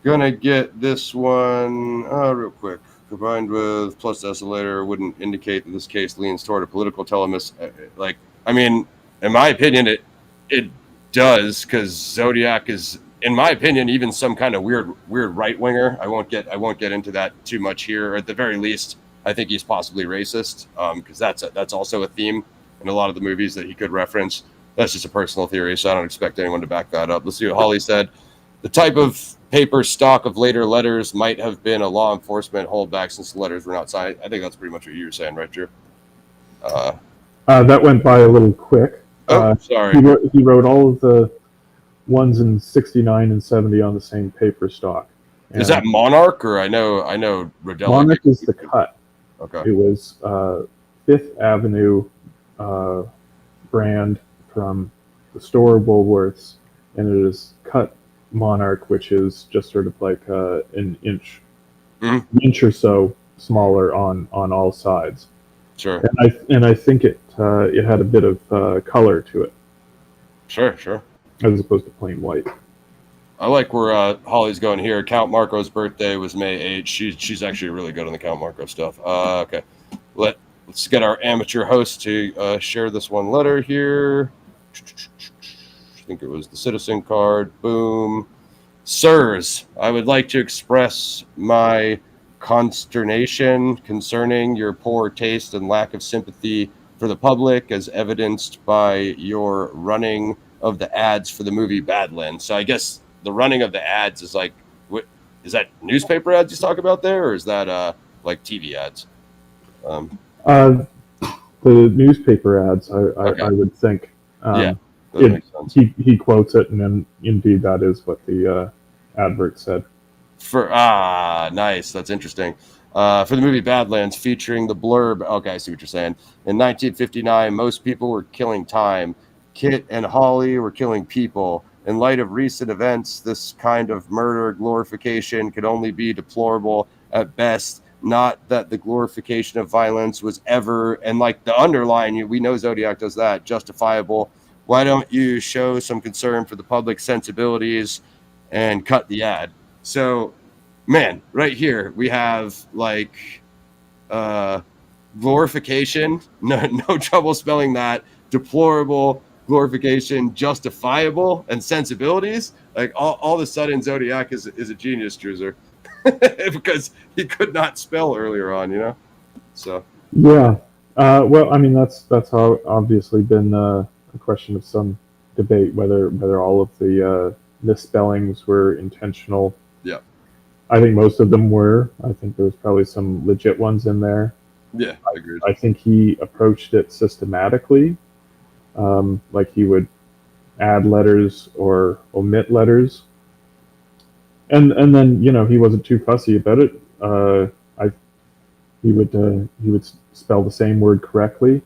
Gonna get this one real quick. Combined with plus escalator wouldn't indicate that this case leans toward a political telemis. Like, I mean, in my opinion, it does, because Zodiac is, in my opinion, even some kind of weird right winger. I won't get into that too much here. Or at the very least, I think he's possibly racist, because that's also a theme in a lot of the movies that he could reference. That's just a personal theory, so I don't expect anyone to back that up. Let's see what Holly said. The type of paper stock of later letters might have been a law enforcement holdback since the letters were not signed. I think that's pretty much what you were saying, right, Drew? That went by a little quick. Sorry. He wrote all of the ones in 69 and 70 on the same paper stock. Is that Monarch, or I know Rodella? Monarch is the cut. Okay. It was Fifth Avenue brand from the store Woolworths, and it is cut Monarch, which is just sort of like an inch or so smaller on all sides. Sure. And I think it had a bit of color to it. Sure. As opposed to plain white. I like where Holly's going here. Count Marco's birthday was May 8th. She's actually really good on the Count Marco stuff. Okay. Let's get our amateur host to share this one letter here. I think it was the citizen card. Boom. Sirs, I would like to express my consternation concerning your poor taste and lack of sympathy for the public as evidenced by your running of the ads for the movie Badlands. So I guess the running of the ads is like, what is that, newspaper ads you talk about there, or is that like TV ads? The newspaper ads, I would think. Yeah, that makes sense. He quotes it, and then indeed that is what the advert said. Nice. That's interesting. For the movie Badlands, featuring the blurb. Okay, I see what you're saying. In 1959, most people were killing time. Kit and Holly were killing people. In light of recent events, this kind of murder glorification could only be deplorable at best. Not that the glorification of violence was ever, and like the underline, we know Zodiac does that, justifiable. Why don't you show some concern for the public sensibilities and cut the ad? So, man, right here we have like glorification. No trouble spelling that. Deplorable, glorification, justifiable, and sensibilities. Like all of a sudden, Zodiac is a genius, Druzer, because he could not spell earlier on, So yeah, well, I mean that's obviously been a question of some debate whether all of the misspellings were intentional. Yeah, I think most of them were. I think there was probably some legit ones in there. Yeah, I agree. I think he approached it systematically. Like he would add letters or omit letters, and then he wasn't too fussy about it. He would spell the same word correctly,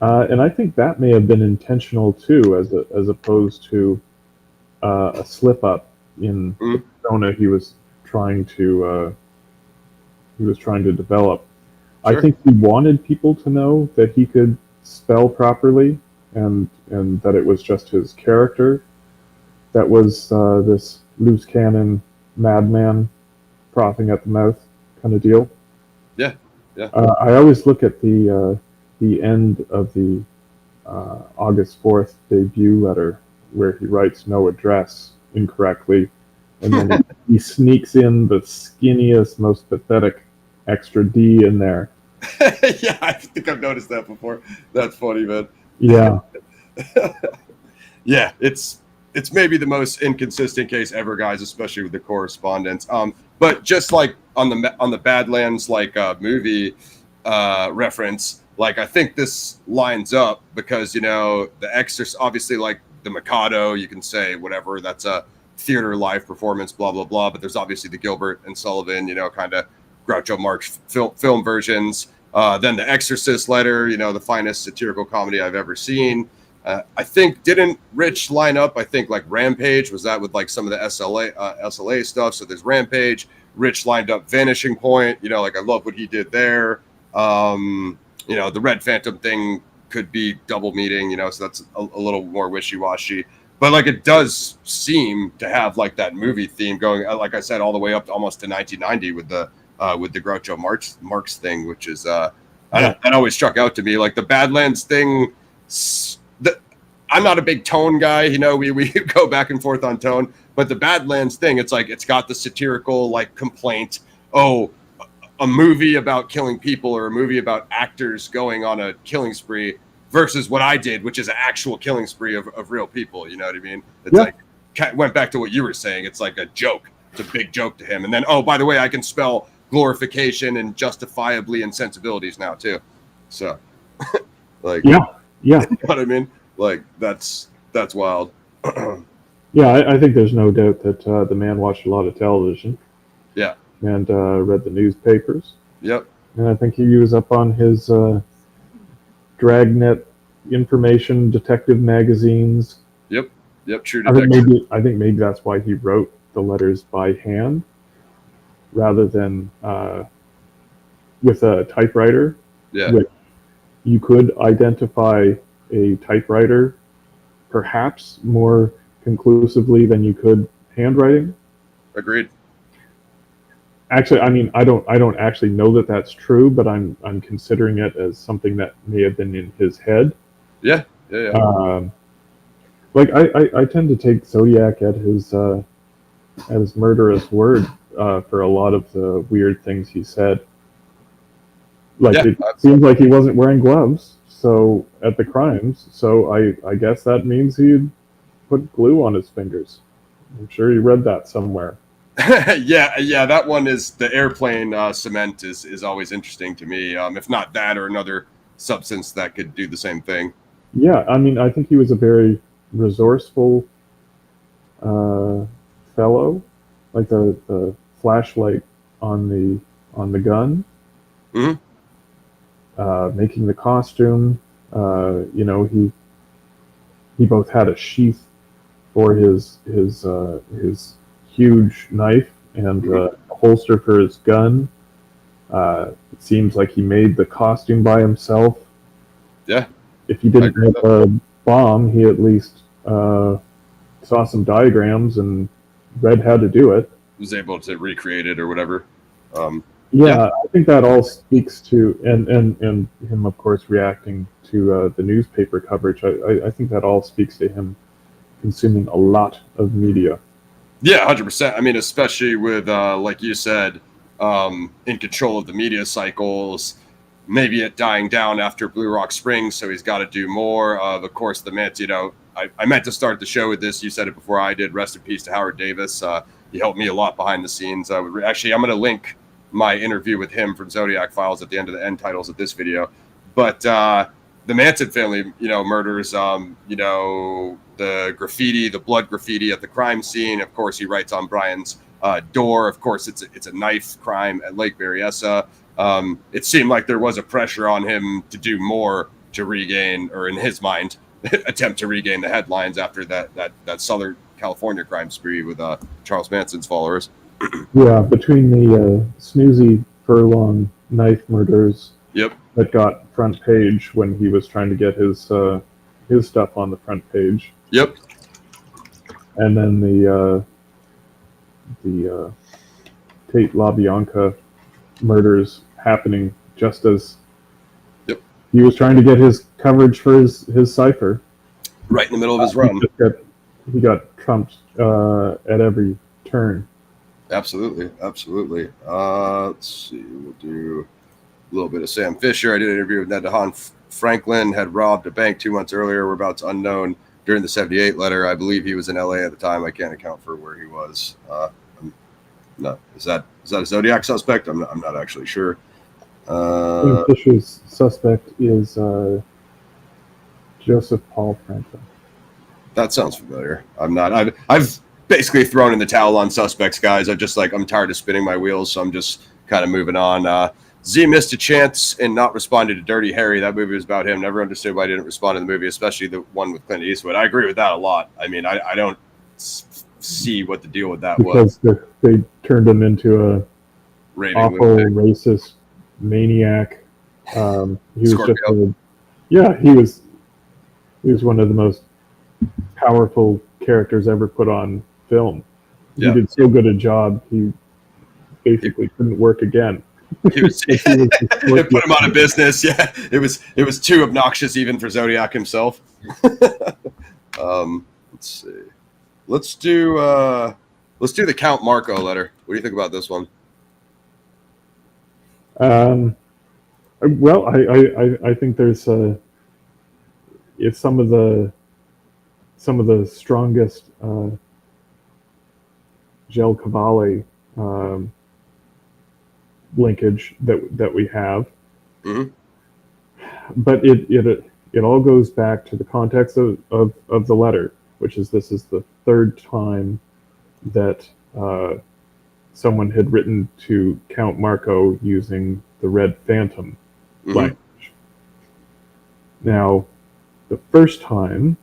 and I think that may have been intentional too, as opposed to a slip up in the persona he was trying to develop. Sure. I think he wanted people to know that he could spell properly, and that it was just his character that was this loose cannon madman frothing at the mouth kind of deal. Yeah. I always look at the end of the August 4th debut letter where he writes no address incorrectly, and then he sneaks in the skinniest, most pathetic extra D in there. Yeah, I think I've noticed that before. That's funny, man. Yeah. Yeah, it's maybe the most inconsistent case ever, guys, especially with the correspondence. But just like on the Badlands movie reference, like I think this lines up because the Exorcist, obviously, like the Mikado, you can say whatever, that's a theater live performance, blah blah blah. But there's obviously the Gilbert and Sullivan, kind of Groucho Marx film versions. Then the Exorcist Letter, the finest satirical comedy I've ever seen. I think didn't Rich line up? I think like Rampage was that with like some of the SLA stuff. So there's Rampage. Rich lined up Vanishing Point. Like I love what he did there. The Red Phantom thing could be double meeting. So that's a little more wishy-washy. But like it does seem to have like that movie theme going, like I said, all the way up to almost to 1990 with the Groucho Marx thing, which is that always struck out to me. Like the Badlands thing. I'm not a big tone guy, we go back and forth on tone, but the Badlands thing, it's like it's got the satirical like complaint. Oh, a movie about killing people or a movie about actors going on a killing spree versus what I did, which is an actual killing spree of real people. You know what I mean? It's like went back to what you were saying. It's like a joke. It's a big joke to him. And then, oh, by the way, I can spell glorification and justifiably and sensibilities now too. So, like, yeah, you know what I mean? Like, that's wild. Yeah, I think there's no doubt that the man watched a lot of television. Yeah. And read the newspapers. Yep. And I think he was up on his Dragnet information detective magazines. Yep. True detective. I think maybe that's why he wrote the letters by hand rather than with a typewriter. Yeah. Which you could identify a typewriter perhaps more conclusively than you could handwriting. Agreed. Actually, I mean, I don't actually know that that's true, but I'm considering it as something that may have been in his head. Yeah. Like I tend to take Zodiac at his murderous word for a lot of the weird things he said. Like it seems like he wasn't wearing gloves, so at the crimes. So I guess that means he'd put glue on his fingers. I'm sure you read that somewhere. yeah, that one is the airplane cement is always interesting to me. If not that or another substance that could do the same thing. Yeah, I mean, I think he was a very resourceful fellow. Like the flashlight on the gun, making the costume. You know, he both had a sheath for his huge knife and a holster for his gun. It seems like he made the costume by himself. Yeah. If he didn't make a bomb, he at least saw some diagrams and read how to do it. Was able to recreate it or whatever. I think that all speaks to, and him, of course, reacting to the newspaper coverage. I think that all speaks to him consuming a lot of media. Yeah, 100%. I mean, especially with, like you said, in control of the media cycles, maybe it dying down after Blue Rock Springs, so he's got to do more. Of course, the man, you know, I meant to start the show with this. You said it before I did. Rest in peace to Howard Davis. He helped me a lot behind the scenes. Actually, I'm going to link my interview with him from Zodiac Files at the end of the end titles of this video. But the Manson family, you know, murders, you know, the graffiti, the blood graffiti at the crime scene. Of course, he writes on Brian's door. Of course, it's a knife crime at Lake Berryessa. It seemed like there was a pressure on him to do more to regain, or in his mind, attempt to regain the headlines after that Southern California crime spree with Charles Manson's followers. Yeah, between the snoozy furlong knife murders. Yep. That got front page when he was trying to get his stuff on the front page. Yep. And then the Tate LaBianca murders happening just as he was trying to get his coverage for his cipher. Right in the middle of his run. He got trumped at every turn. Absolutely. Let's see. We'll do a little bit of Sam Fisher. I did an interview with Ned DeHaan Franklin, had robbed a bank 2 months earlier. Whereabouts unknown during the 78 letter. I believe he was in LA at the time. I can't account for where he was. No, is that a Zodiac suspect? I'm not actually sure. Fisher's suspect is Joseph Paul Franklin. That sounds familiar. I've basically thrown in the towel on suspects, guys. I'm tired of spinning my wheels, so I'm just kind of moving on. Z missed a chance in not responding to Dirty Harry. That movie was about him. Never understood why he didn't respond to the movie, especially the one with Clint Eastwood. I agree with that a lot. I mean, I don't see what the deal with that was. Because they turned him into a awful racist maniac. He was Scorpio. he was one of the most powerful characters ever put on film. He did so good a job, he basically couldn't work again. He was put him out of business. Yeah, it was too obnoxious even for Zodiac himself. Let's see. Let's do the Count Marco letter. What do you think about this one? Well, I think there's it's some of the strongest Gel Cavalli linkage that we have. Mm-hmm. But it all goes back to the context of the letter, which is this is the third time that someone had written to Count Marco using the Red Phantom language. Now, the first time,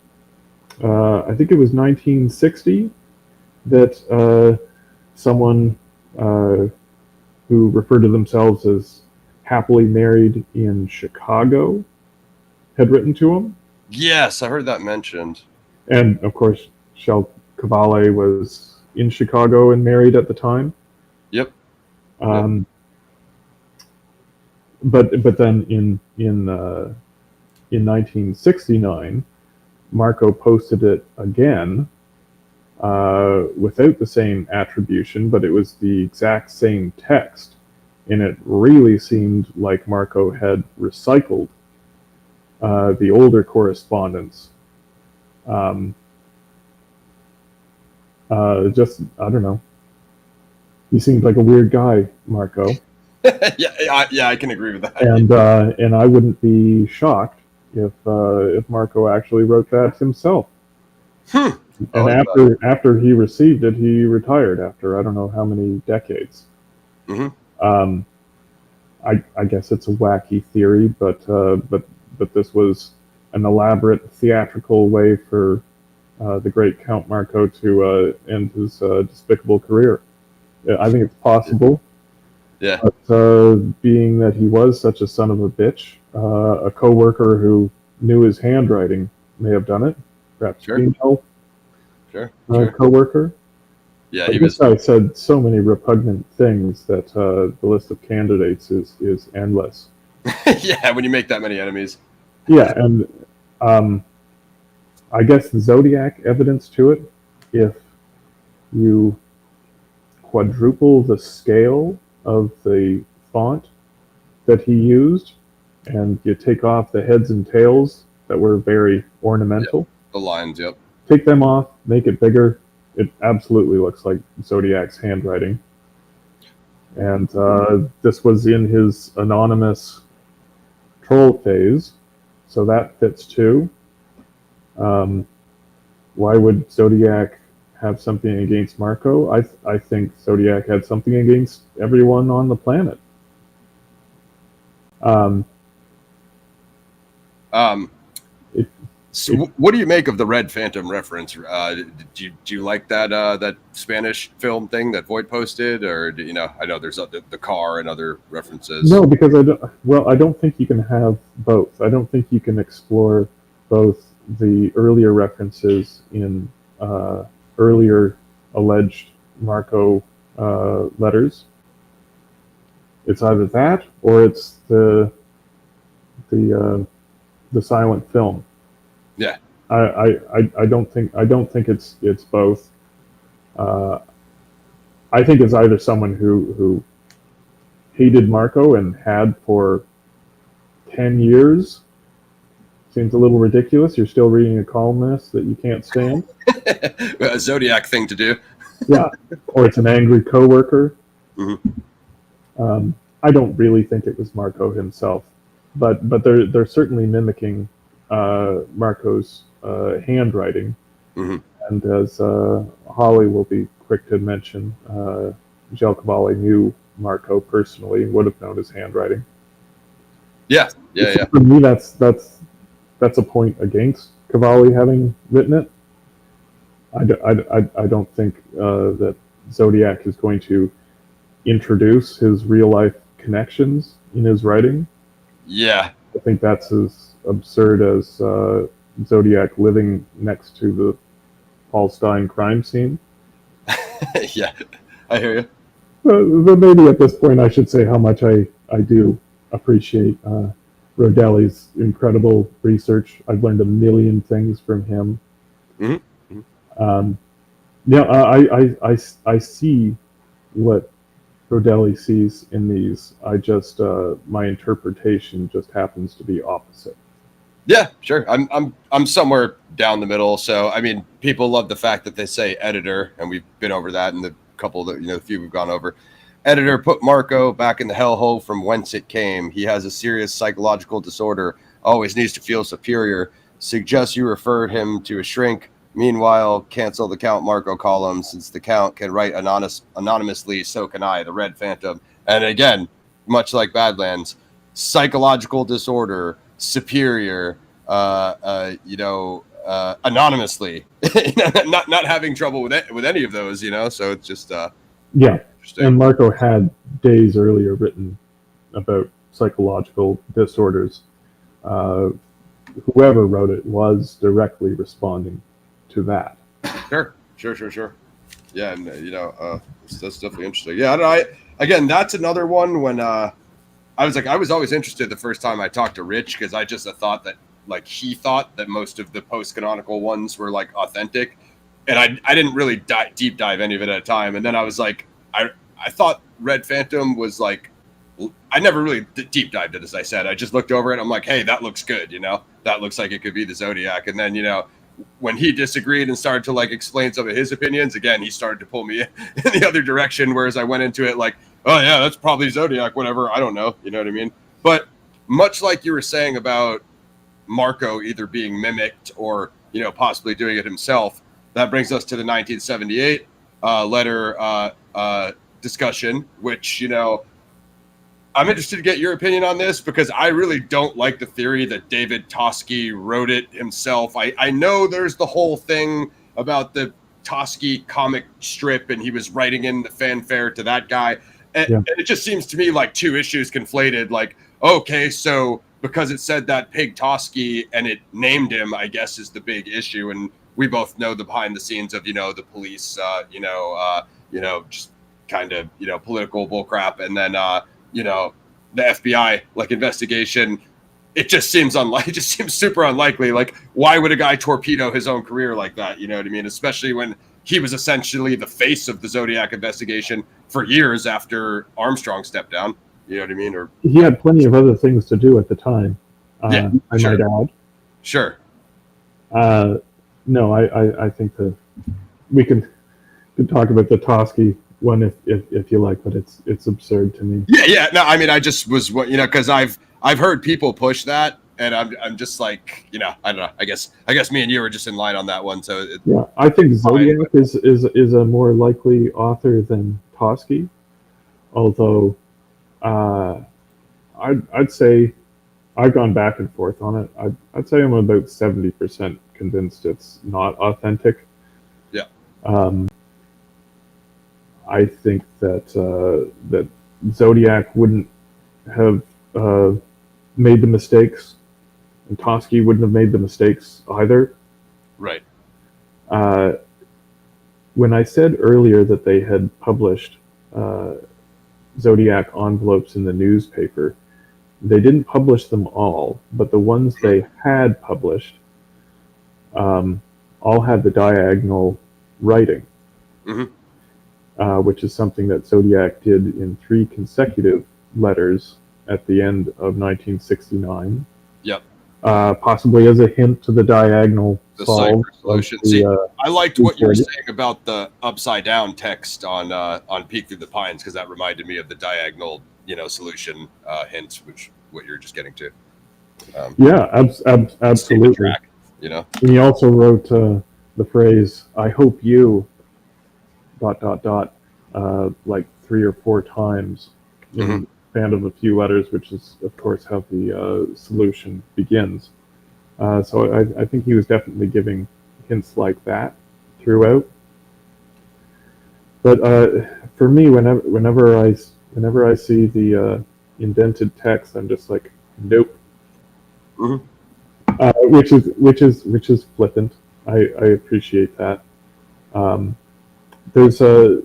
I think it was 1960, that someone who referred to themselves as happily married in Chicago had written to him. Yes, I heard that mentioned. And of course, Gel Cavalli was in Chicago and married at the time. Yep. But then in 1969, Marco posted it again without the same attribution, but it was the exact same text, and it really seemed like Marco had recycled the older correspondence. Just, I don't know. He seemed like a weird guy, Marco. yeah, I can agree with that. And I wouldn't be shocked if Marco actually wrote that himself. And after he received it, he retired after I don't know how many decades. Mm-hmm. I guess it's a wacky theory, but this was an elaborate theatrical way for the great Count Marco to end his despicable career. I think it's possible. Yeah. But being that he was such a son of a bitch, a coworker who knew his handwriting may have done it. Perhaps female coworker. Yeah, this guy said so many repugnant things that the list of candidates is endless. Yeah, when you make that many enemies. Yeah, and I guess the Zodiac evidence to it, if you quadruple the scale of the font that he used, and you take off the heads and tails that were very ornamental. Yep. The lines, yep. Take them off, make it bigger. It absolutely looks like Zodiac's handwriting. And this was in his anonymous troll phase, so that fits too. Why would Zodiac have something against Marco? I think Zodiac had something against everyone on the planet. So what do you make of the Red Phantom reference? Do you like that Spanish film thing that Voight posted, or I know there's the car and other references. No, because I don't think you can have both. I don't think you can explore both the earlier references in earlier alleged Marco letters. It's either that or it's the silent film. Yeah. I don't think it's both. I think it's either someone who hated Marco and had for 10 years. Seems a little ridiculous. You're still reading a columnist that you can't stand. A Zodiac thing to do. Yeah, or it's an angry coworker. Mm-hmm. I don't really think it was Marco himself, but they're certainly mimicking Marco's handwriting. Mm-hmm. And as Holly will be quick to mention, Gel Cavalli knew Marco personally and would have known his handwriting. Yeah. For me, that's a point against Cavalli having written it. I don't think that Zodiac is going to introduce his real life connections in his writing. Yeah. I think that's as absurd as Zodiac living next to the Paul Stein crime scene. Yeah, I hear you. But maybe at this point I should say how much I do appreciate Rodelli's incredible research. I've learned a million things from him. Mm-hmm. I see what Rodelli sees in these. I just my interpretation just happens to be opposite. Yeah, sure. I'm somewhere down the middle. So I mean, people love the fact that they say editor, and we've been over that in the couple that, the few we've gone over. Editor, put Marco back in the hellhole from whence it came. He has a serious psychological disorder, always needs to feel superior. Suggest you refer him to a shrink. Meanwhile, cancel the Count Marco column, since the Count can write anonymously, so can I, the Red Phantom. And again, much like Badlands, psychological disorder, superior, anonymously, not having trouble with any of those, so it's just and Marco had days earlier written about psychological disorders. Whoever wrote it was directly responding to that. Sure. Yeah, and that's definitely interesting. Yeah, again, that's another one when I was always interested the first time I talked to Rich, because I just thought that he thought that most of the post canonical ones were authentic, and I didn't really deep dive any of it at a time. And then I was like, I thought Red Phantom was I never really deep dived it, as I said. I just looked over it. I'm like, hey, that looks good. That looks like it could be the Zodiac. And then, when he disagreed and started to explain some of his opinions, again, he started to pull me in the other direction. Whereas I went into it oh yeah, that's probably Zodiac, whatever. I don't know. You know what I mean? But much like you were saying about Marco either being mimicked or, possibly doing it himself, that brings us to the 1978 letter discussion, which, I'm interested to get your opinion on this, because I really don't like the theory that David Toschi wrote it himself. I know there's the whole thing about the Toschi comic strip, and he was writing in the fanfare to that guy. And it just seems to me like two issues conflated. Okay, so because it said that Pig Toschi and it named him, I guess, is the big issue. And we both know the behind the scenes of, the police, just kind of, political bullcrap. And then, the FBI investigation. It just seems unlikely. It just seems super unlikely. Why would a guy torpedo his own career like that? You know what I mean? Especially when he was essentially the face of the Zodiac investigation for years after Armstrong stepped down. You know what I mean? Or he had plenty of other things to do at the time. I might add. Sure. No, I think that we can talk about the Toschi one if you like, but it's absurd to me. Yeah. No, I mean, I just was because I've heard people push that, and I'm just I don't know. I guess me and you were just in line on that one. So I think Zodiac is a more likely author than Toschi, although I'd say I've gone back and forth on it. I'd say I'm about 70% convinced it's not authentic. Yeah. I think that Zodiac wouldn't have made the mistakes, and Toschi wouldn't have made the mistakes either. Right. When I said earlier that they had published Zodiac envelopes in the newspaper, they didn't publish them all, but the ones they had published all had the diagonal writing. Mm-hmm. Which is something that Zodiac did in 3 consecutive letters at the end of 1969. Yep. Possibly as a hint to the diagonal solve solution. See, I liked what you were saying about the upside down text on Peek Through the Pines, because that reminded me of the diagonal, solution hints, which what you're just getting to. Absolutely. Track, And he also wrote the phrase, "I hope you ... like 3 or 4 times in the span of a few letters, which is, of course, how the solution begins. So I think he was definitely giving hints like that throughout. But for me, whenever I see the indented text, I'm just like, nope. Which is flippant. I appreciate that. There's a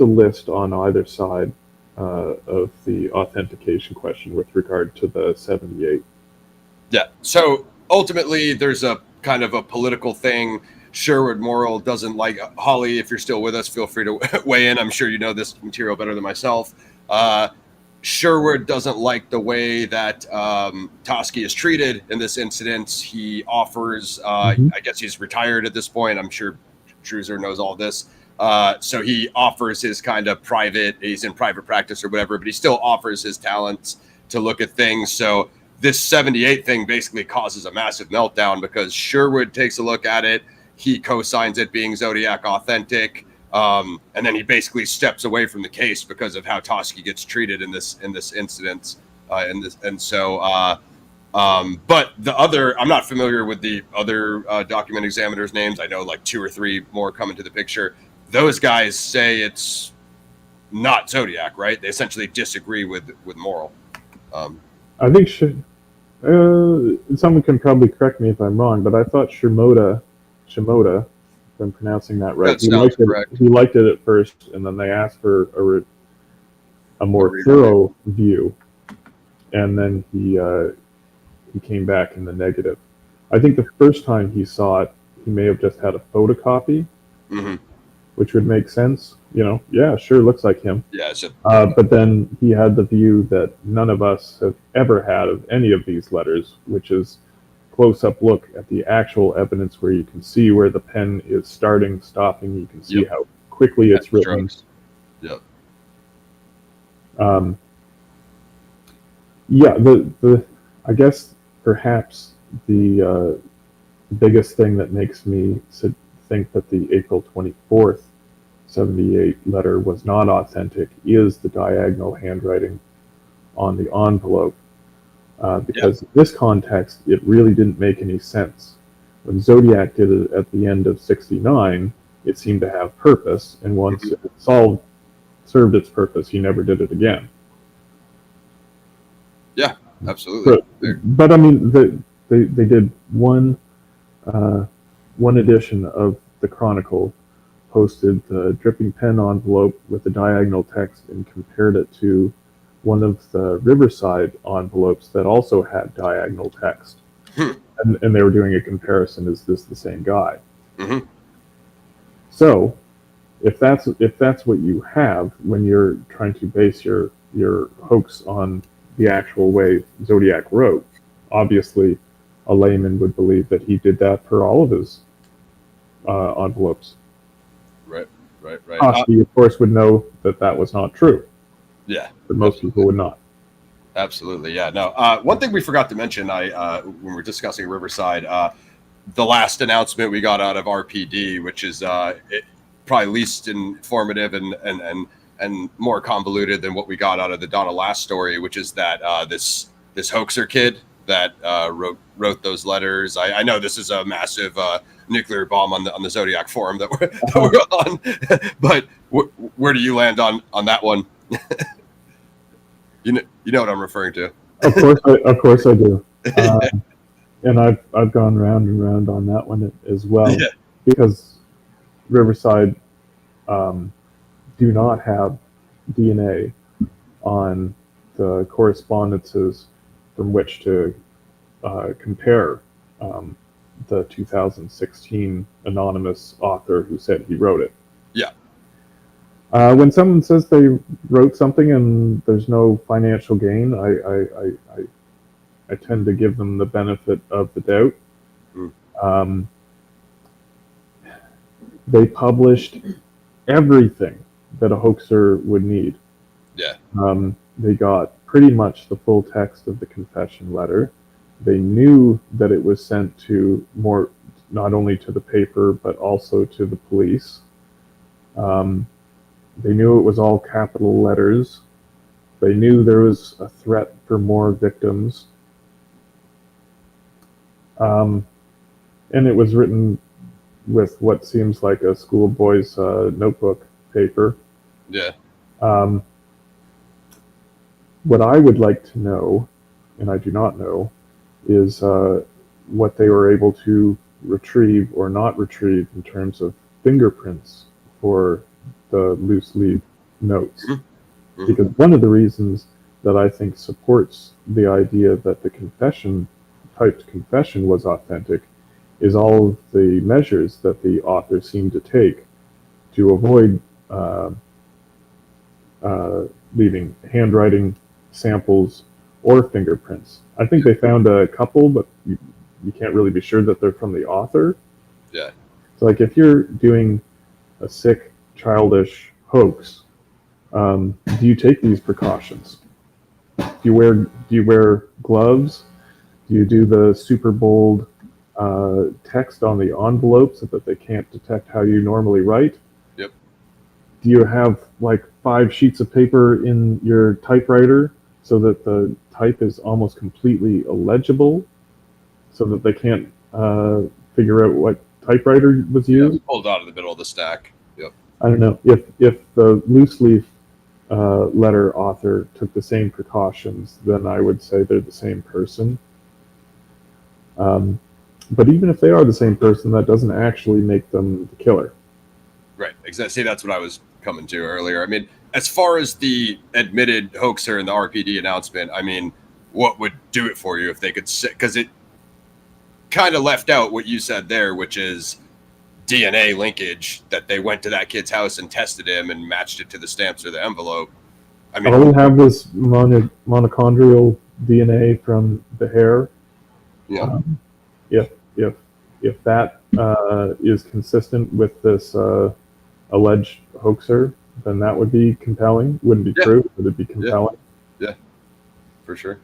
list on either side of the authentication question with regard to the 78. Yeah. So ultimately, there's a kind of a political thing. Sherwood Morrill doesn't like Holly. If you're still with us, feel free to weigh in. I'm sure you know this material better than myself. Sherwood doesn't like the way that Toschi is treated in this incident. He offers, I guess he's retired at this point. I'm sure Druzer knows all this. So he offers his kind of he's in private practice or whatever, but he still offers his talents to look at things. So this 78 thing basically causes a massive meltdown because Sherwood takes a look at it. He co-signs it being Zodiac authentic. And then he basically steps away from the case because of how Toschi gets treated in this incident. But the other, I'm not familiar with the other document examiners' names. I know like 2 or 3 more come into the picture. Those guys say it's not Zodiac, right? They essentially disagree with Morrill. I think someone can probably correct me if I'm wrong, but I thought Shimoda, if I'm pronouncing that right, That sounds correct. He liked it at first, and then they asked for a more thorough view, and then he came back in the negative. I think the first time he saw it, he may have just had a photocopy, which would make sense. Yeah, sure, looks like him. Yeah. But then he had the view that none of us have ever had of any of these letters, which is close-up look at the actual evidence where you can see where the pen is starting, stopping. You can see how quickly it's written. Yep. I guess perhaps the biggest thing that makes me think that the April 24th 78 letter was not authentic is the diagonal handwriting on the envelope. Because in this context, it really didn't make any sense. When Zodiac did it at the end of 69, it seemed to have purpose, and once it served its purpose, he never did it again. Yeah, absolutely. But I mean, they did one edition of the Chronicle, posted the dripping pen envelope with the diagonal text, and compared it to one of the Riverside envelopes that also had diagonal text. And they were doing a comparison, is this the same guy? So if that's what you have when you're trying to base your hoax on the actual way Zodiac wrote, obviously a layman would believe that he did that for all of his envelopes. Right. Toschi, of course, would know that was not true. Yeah. But most people would not. Absolutely, yeah. No, one thing we forgot to mention, when we were discussing Riverside, the last announcement we got out of RPD, which is probably least informative and more convoluted than what we got out of the Donna Lass story, which is that this hoaxer kid that wrote those letters. I know this is a massive nuclear bomb on the Zodiac forum that we're on, but where do you land on that one? You know what I'm referring to. Of course I do. And I've gone round and round on that one as well, because Riverside do not have DNA on the correspondences from which to compare the 2016 anonymous author who said he wrote it. Yeah. When someone says they wrote something and there's no financial gain, I tend to give them the benefit of the doubt. They published everything that a hoaxer would need. Yeah. They got pretty much the full text of the confession letter. They knew that it was sent to not only to the paper, but also to the police. They knew it was all capital letters. They knew there was a threat for more victims. And it was written with what seems like a schoolboy's notebook paper. Yeah. What I would like to know, and I do not know, is what they were able to retrieve or not retrieve in terms of fingerprints for the loose leaf notes. Because one of the reasons that I think supports the idea that the typed confession was authentic is all of the measures that the author seemed to take to avoid leaving handwriting samples or fingerprints. I think they found a couple, but you can't really be sure that they're from the author. Yeah. So like if you're doing a sick childish hoax, do you take these precautions? Do you wear gloves? Do you do the super bold text on the envelope so that they can't detect how you normally write? Yep. Do you have like 5 sheets of paper in your typewriter so that the type is almost completely illegible, so that they can't figure out what typewriter was used? Yep. Pulled out of the middle of the stack. Yep. I don't know if the loose leaf letter author took the same precautions, then I would say they're the same person. But even if they are the same person, that doesn't actually make them the killer. Right. Exactly. See, that's what I was coming to earlier. I mean, as far as the admitted hoaxer in the RPD announcement, I mean, what would do it for you if they could sit? Because it kind of left out what you said there, which is DNA linkage, that they went to that kid's house and tested him and matched it to the stamps or the envelope. I mean, all we have this mitochondrial DNA from the hair. Yeah. If that is consistent with this alleged hoaxer, then that would be compelling. Wouldn't be true, but it'd be compelling. Yeah, for sure.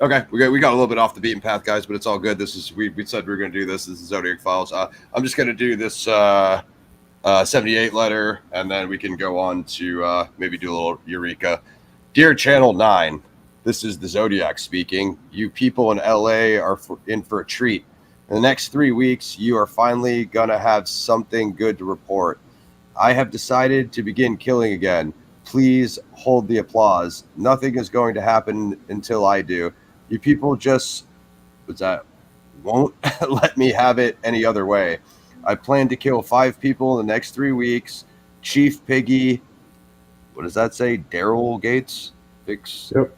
Okay, we got a little bit off the beaten path, guys, but it's all good. This is we said we were going to do this. This is Zodiac Files. I'm just going to do this 78 letter, and then we can go on to maybe do a little Eureka. Dear Channel 9, this is the Zodiac speaking. You people in LA are in for a treat. In the next 3 weeks, you are finally going to have something good to report. I have decided to begin killing again. Please hold the applause. Nothing is going to happen until I do. You people just won't let me have it any other way. I plan to kill 5 people in the next 3 weeks. Chief Piggy, what does that say? Daryl Gates? Fix. Yep.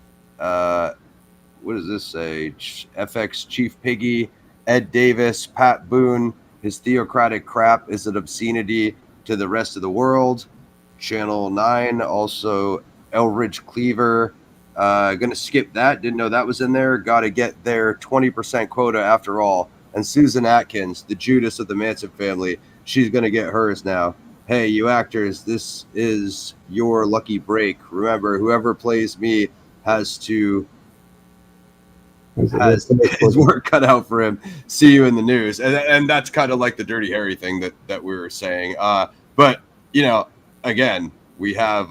What does this say? FX Chief Piggy, Ed Davis, Pat Boone. His theocratic crap is an obscenity to the rest of the world. Channel 9, also Elridge Cleaver. Gonna skip that. Didn't know that was in there. Got to get their 20% quota after all. And Susan Atkins, the Judas of the Manson family. She's gonna get hers now. Hey, you actors, this is your lucky break. Remember, whoever plays me has his work cut out for him. See you in the news. And that's kind of like the Dirty Harry thing that we were saying. But you know, again, we have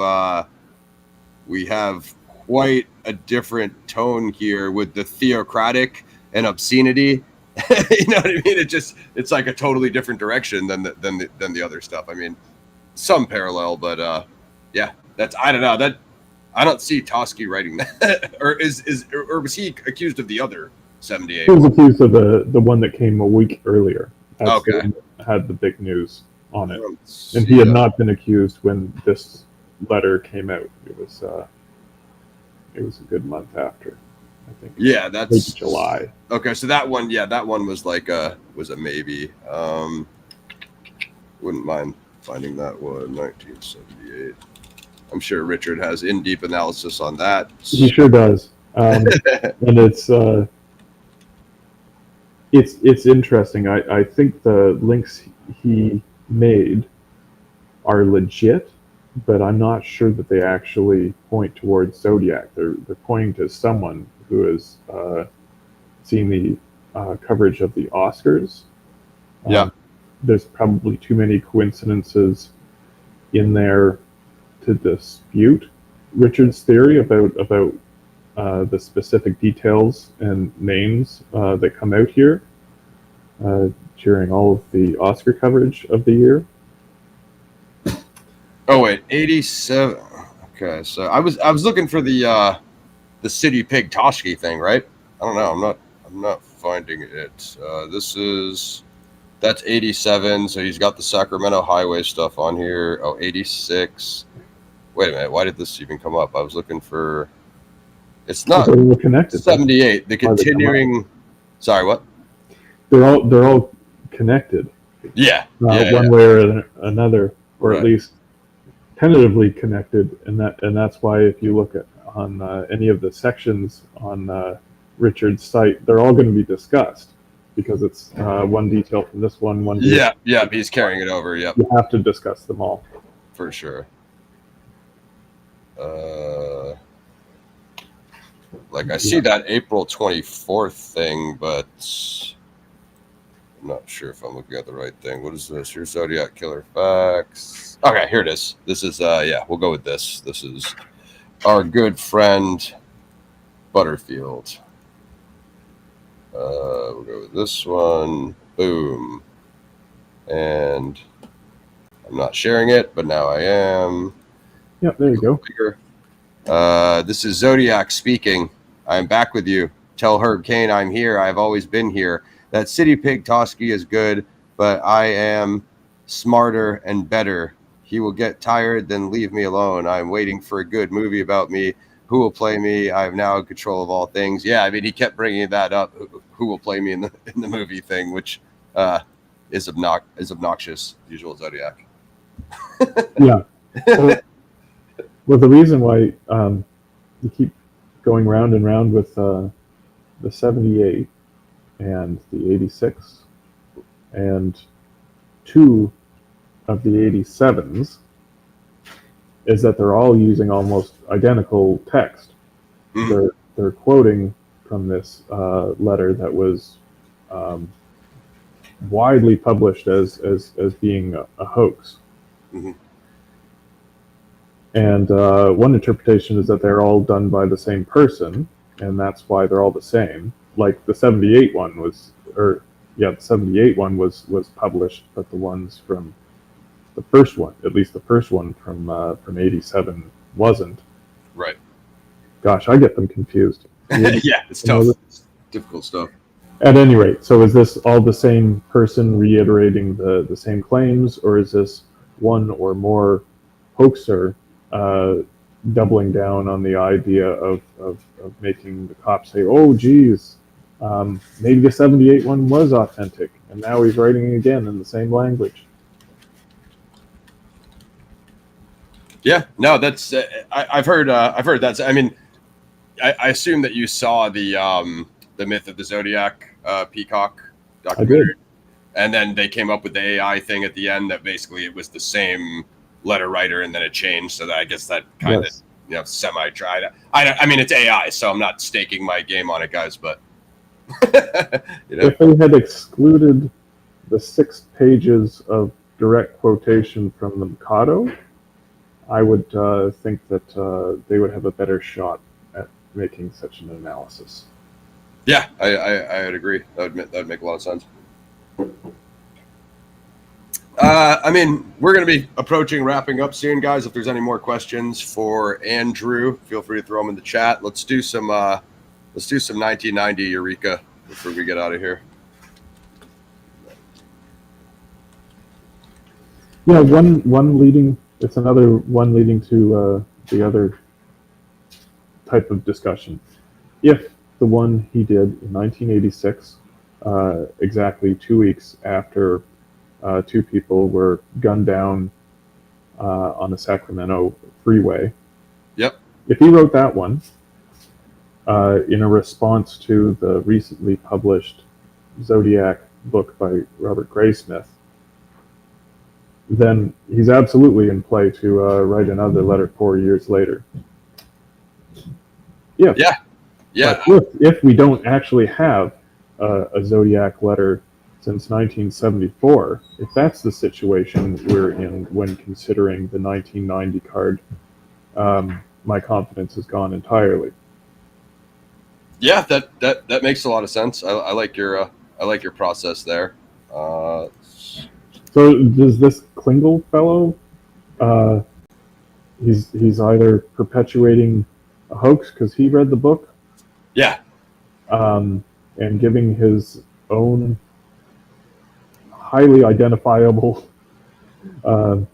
quite a different tone here with the theocratic and obscenity. You know what I mean? It's like a totally different direction than the other stuff. I mean, some parallel, but yeah, that's, I don't know, that I don't see Tosky writing that. or was he accused of the other 78? He was accused of the one that came a week earlier. That's Okay. The one that had the big news on it. And he had not been accused when this letter came out. It was a good month after, I think. Yeah, that's July. Okay, so that one was like was a maybe. Wouldn't mind finding that one, 1978. I'm sure Richard has in-deep analysis on that. He sure does. And it's interesting. I think the links he made are legit, but I'm not sure that they actually point towards Zodiac. They're pointing to someone who has seen the coverage of the Oscars. There's probably too many coincidences in there to dispute Richard's theory about the specific details and names that come out here during all of the Oscar coverage of the year. Oh wait, 87. Okay, so I was looking for the City Pig Toshki thing, right? I don't know. I'm not finding it. That's 87. So he's got the Sacramento Highway stuff on here. Oh, 86. Wait a minute. Why did this even come up? I was looking for. It's not connected. 78. The continuing. Sorry, what? They're all connected. Yeah. One way or another, or at least tentatively connected, and that's why if you look at on any of the sections on Richard's site, they're all going to be discussed because it's one detail from this one. Yeah, he's carrying it over. Yep, you have to discuss them all for sure. Like I see that April 24th thing, but I'm not sure if I'm looking at the right thing. What is this? Here's Zodiac Killer facts. Okay, here it is. This is we'll go with this. This is our good friend Butterfield. We'll go with this one. Boom. And I'm not sharing it, but now I am. Yep, there you go. This is Zodiac speaking. I am back with you. Tell Herb Kane I'm here. I've always been here. That City Pig Toski is good, but I am smarter and better. He will get tired, then leave me alone. I'm waiting for a good movie about me. Who will play me? I am now in control of all things. Yeah, I mean, he kept bringing that up. Who will play me in the movie thing, which is obnoxious. Usual Zodiac. Yeah. Well, the reason why you keep going round and round with the 78 and the 86 and 2 of the 87s is that they're all using almost identical text. Mm-hmm. They're quoting from this letter that was widely published as being a hoax. Mm-hmm. And one interpretation is that they're all done by the same person, and that's why they're all the same. Like the 78 one was, the 78 one was published, but the ones from the first one, at least the first one from 87, wasn't. Right. Gosh, I get them confused. Yeah, it's tough. It's difficult stuff. At any rate, so is this all the same person reiterating the same claims, or is this one or more hoaxer doubling down on the idea of making the cops say, oh, geez, maybe the 78 one was authentic, and now he's writing again in the same language? Yeah, no, that's I've heard that. I mean, I assume that you saw the Myth of the Zodiac Peacock documentary. I did. And then they came up with the AI thing at the end that basically it was the same letter writer, and then it changed. So that I guess that kind of semi-tried. I mean, it's AI, so I'm not staking my game on it, guys. But if they had excluded the 6 pages of direct quotation from the Mikado, I would think that they would have a better shot at making such an analysis. Yeah, I would agree. That would make a lot of sense. I mean, we're going to be approaching wrapping up soon, guys. If there's any more questions for Andrew, feel free to throw them in the chat. Let's do some 1990 Eureka before we get out of here. Yeah, one leading. It's another one leading to the other type of discussion. If the one he did in 1986, exactly 2 weeks after 2 people were gunned down on the Sacramento freeway. Yep. If he wrote that one in a response to the recently published Zodiac book by Robert Graysmith, then he's absolutely in play to write another letter 4 years later. Yeah. But if we don't actually have a Zodiac letter since 1974, if that's the situation we're in when considering the 1990 card, my confidence has gone entirely. Yeah, that makes a lot of sense. I like your process there. So does this Klingel fellow? He's either perpetuating a hoax because he read the book. Yeah. And giving his own highly identifiable PO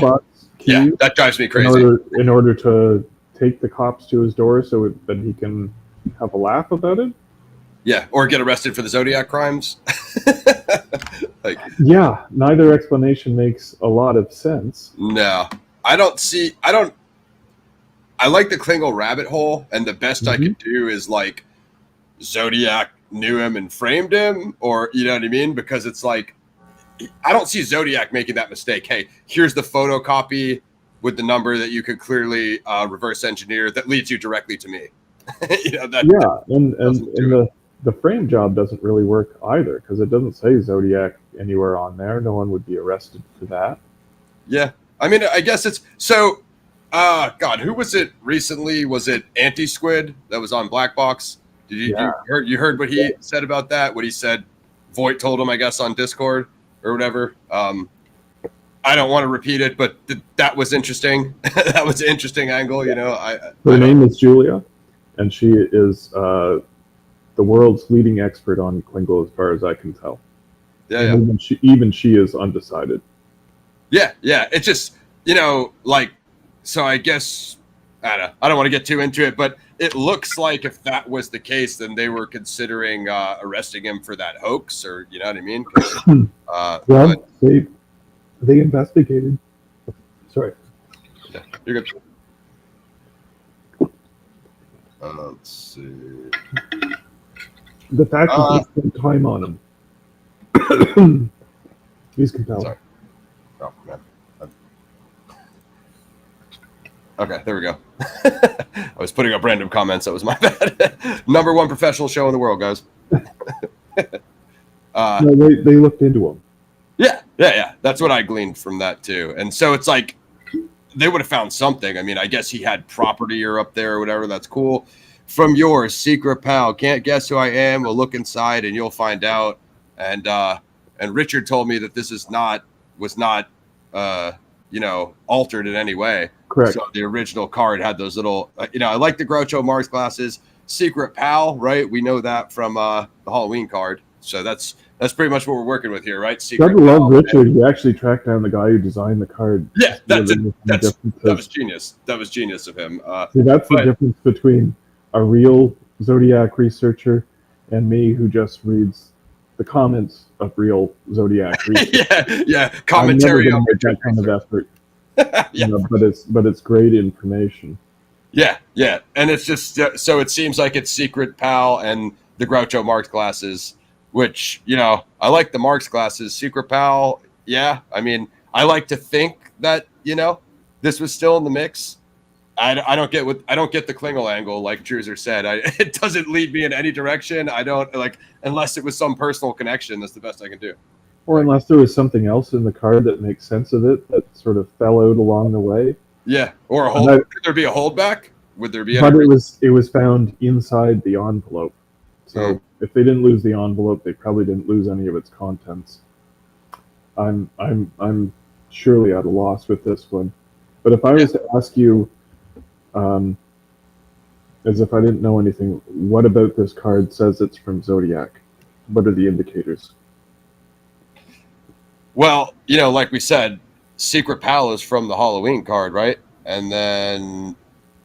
box key. Yeah, that drives me crazy. In order to take the cops to his door so that he can have a laugh about it. Yeah, or get arrested for the Zodiac crimes. Yeah, neither explanation makes a lot of sense. No, I like the Klingel rabbit hole, and the best I could do is like Zodiac knew him and framed him, or you know what I mean? Because it's like, I don't see Zodiac making that mistake. Hey, here's the photocopy with the number that you could clearly reverse engineer that leads you directly to me. And the frame job doesn't really work either, because it doesn't say Zodiac anywhere on there. No one would be arrested for that. Yeah, I mean, I guess it's so. God, who was it recently? Was it Anti-Squid that was on Black Box? Did you heard what he said about that? What he said, Voight told him, I guess, on Discord or whatever. I don't want to repeat it, but that was interesting. That was an interesting angle, you know. Her name is Julia, and she is the world's leading expert on Klingel, as far as I can tell. Yeah. Even she is undecided. Yeah. It's just, you know, like, so I guess I don't want to get too into it, but it looks like if that was the case, then they were considering arresting him for that hoax, or you know what I mean? Well, they investigated. Sorry. Yeah, you're good. Let's see. The fact that they spent time on him. He's compelling. Sorry. Oh, man. Okay, there we go. I was putting up random comments. That was my bad. Number one professional show in the world, guys. No, they looked into him. Yeah. That's what I gleaned from that too. And so it's like they would have found something. I mean, I guess he had property or up there or whatever. That's cool. From yours, secret pal. Can't guess who I am. We'll look inside and you'll find out. And Richard told me that this was not altered in any way. Correct. So the original card had those little, I like the Groucho Marx glasses. Secret pal, right? We know that from the Halloween card. So that's pretty much what we're working with here, right? Secret pal. Love Richard. He actually tracked down the guy who designed the card. Yeah, that was genius. That was genius of him. See, that's the difference between a real Zodiac researcher and me, who just reads the comments of real Zodiac research. yeah. Commentary on that kind of effort. But it's great information. Yeah, and it's just so it seems like it's Secret Pal and the Groucho Marx glasses, which I like the Marx glasses. Secret Pal, yeah. I mean, I like to think that this was still in the mix. I don't get the Klingel angle, like Druzer said. It doesn't lead me in any direction. I don't unless it was some personal connection. That's the best I can do. Or unless there was something else in the card that makes sense of it that sort of fell out along the way. Yeah, or a hold. Could there be a holdback? Would there be? But it was found inside the envelope. So if they didn't lose the envelope, they probably didn't lose any of its contents. I'm surely at a loss with this one. But if I was to ask you, as if I didn't know anything, what about this card says it's from Zodiac? What are the indicators? Well, like we said, Secret Pal is from the Halloween card, right? And then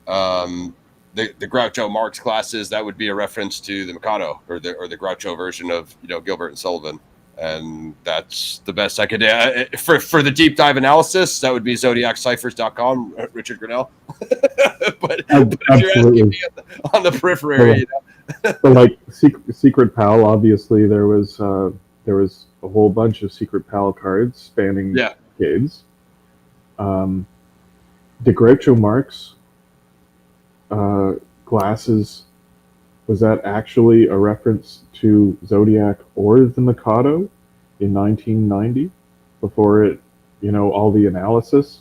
the Groucho Marx glasses, that would be a reference to the Mikado or the Groucho version of Gilbert and Sullivan. And that's the best I could do. For the deep dive analysis, that would be zodiacciphers.com, Richard Grinnell. but if you're asking me on the periphery, but like Secret Pal, obviously there was a whole bunch of Secret Pal cards spanning decades. The Groucho Marx glasses, was that actually a reference to Zodiac or the Mikado in 1990 before it, all the analysis?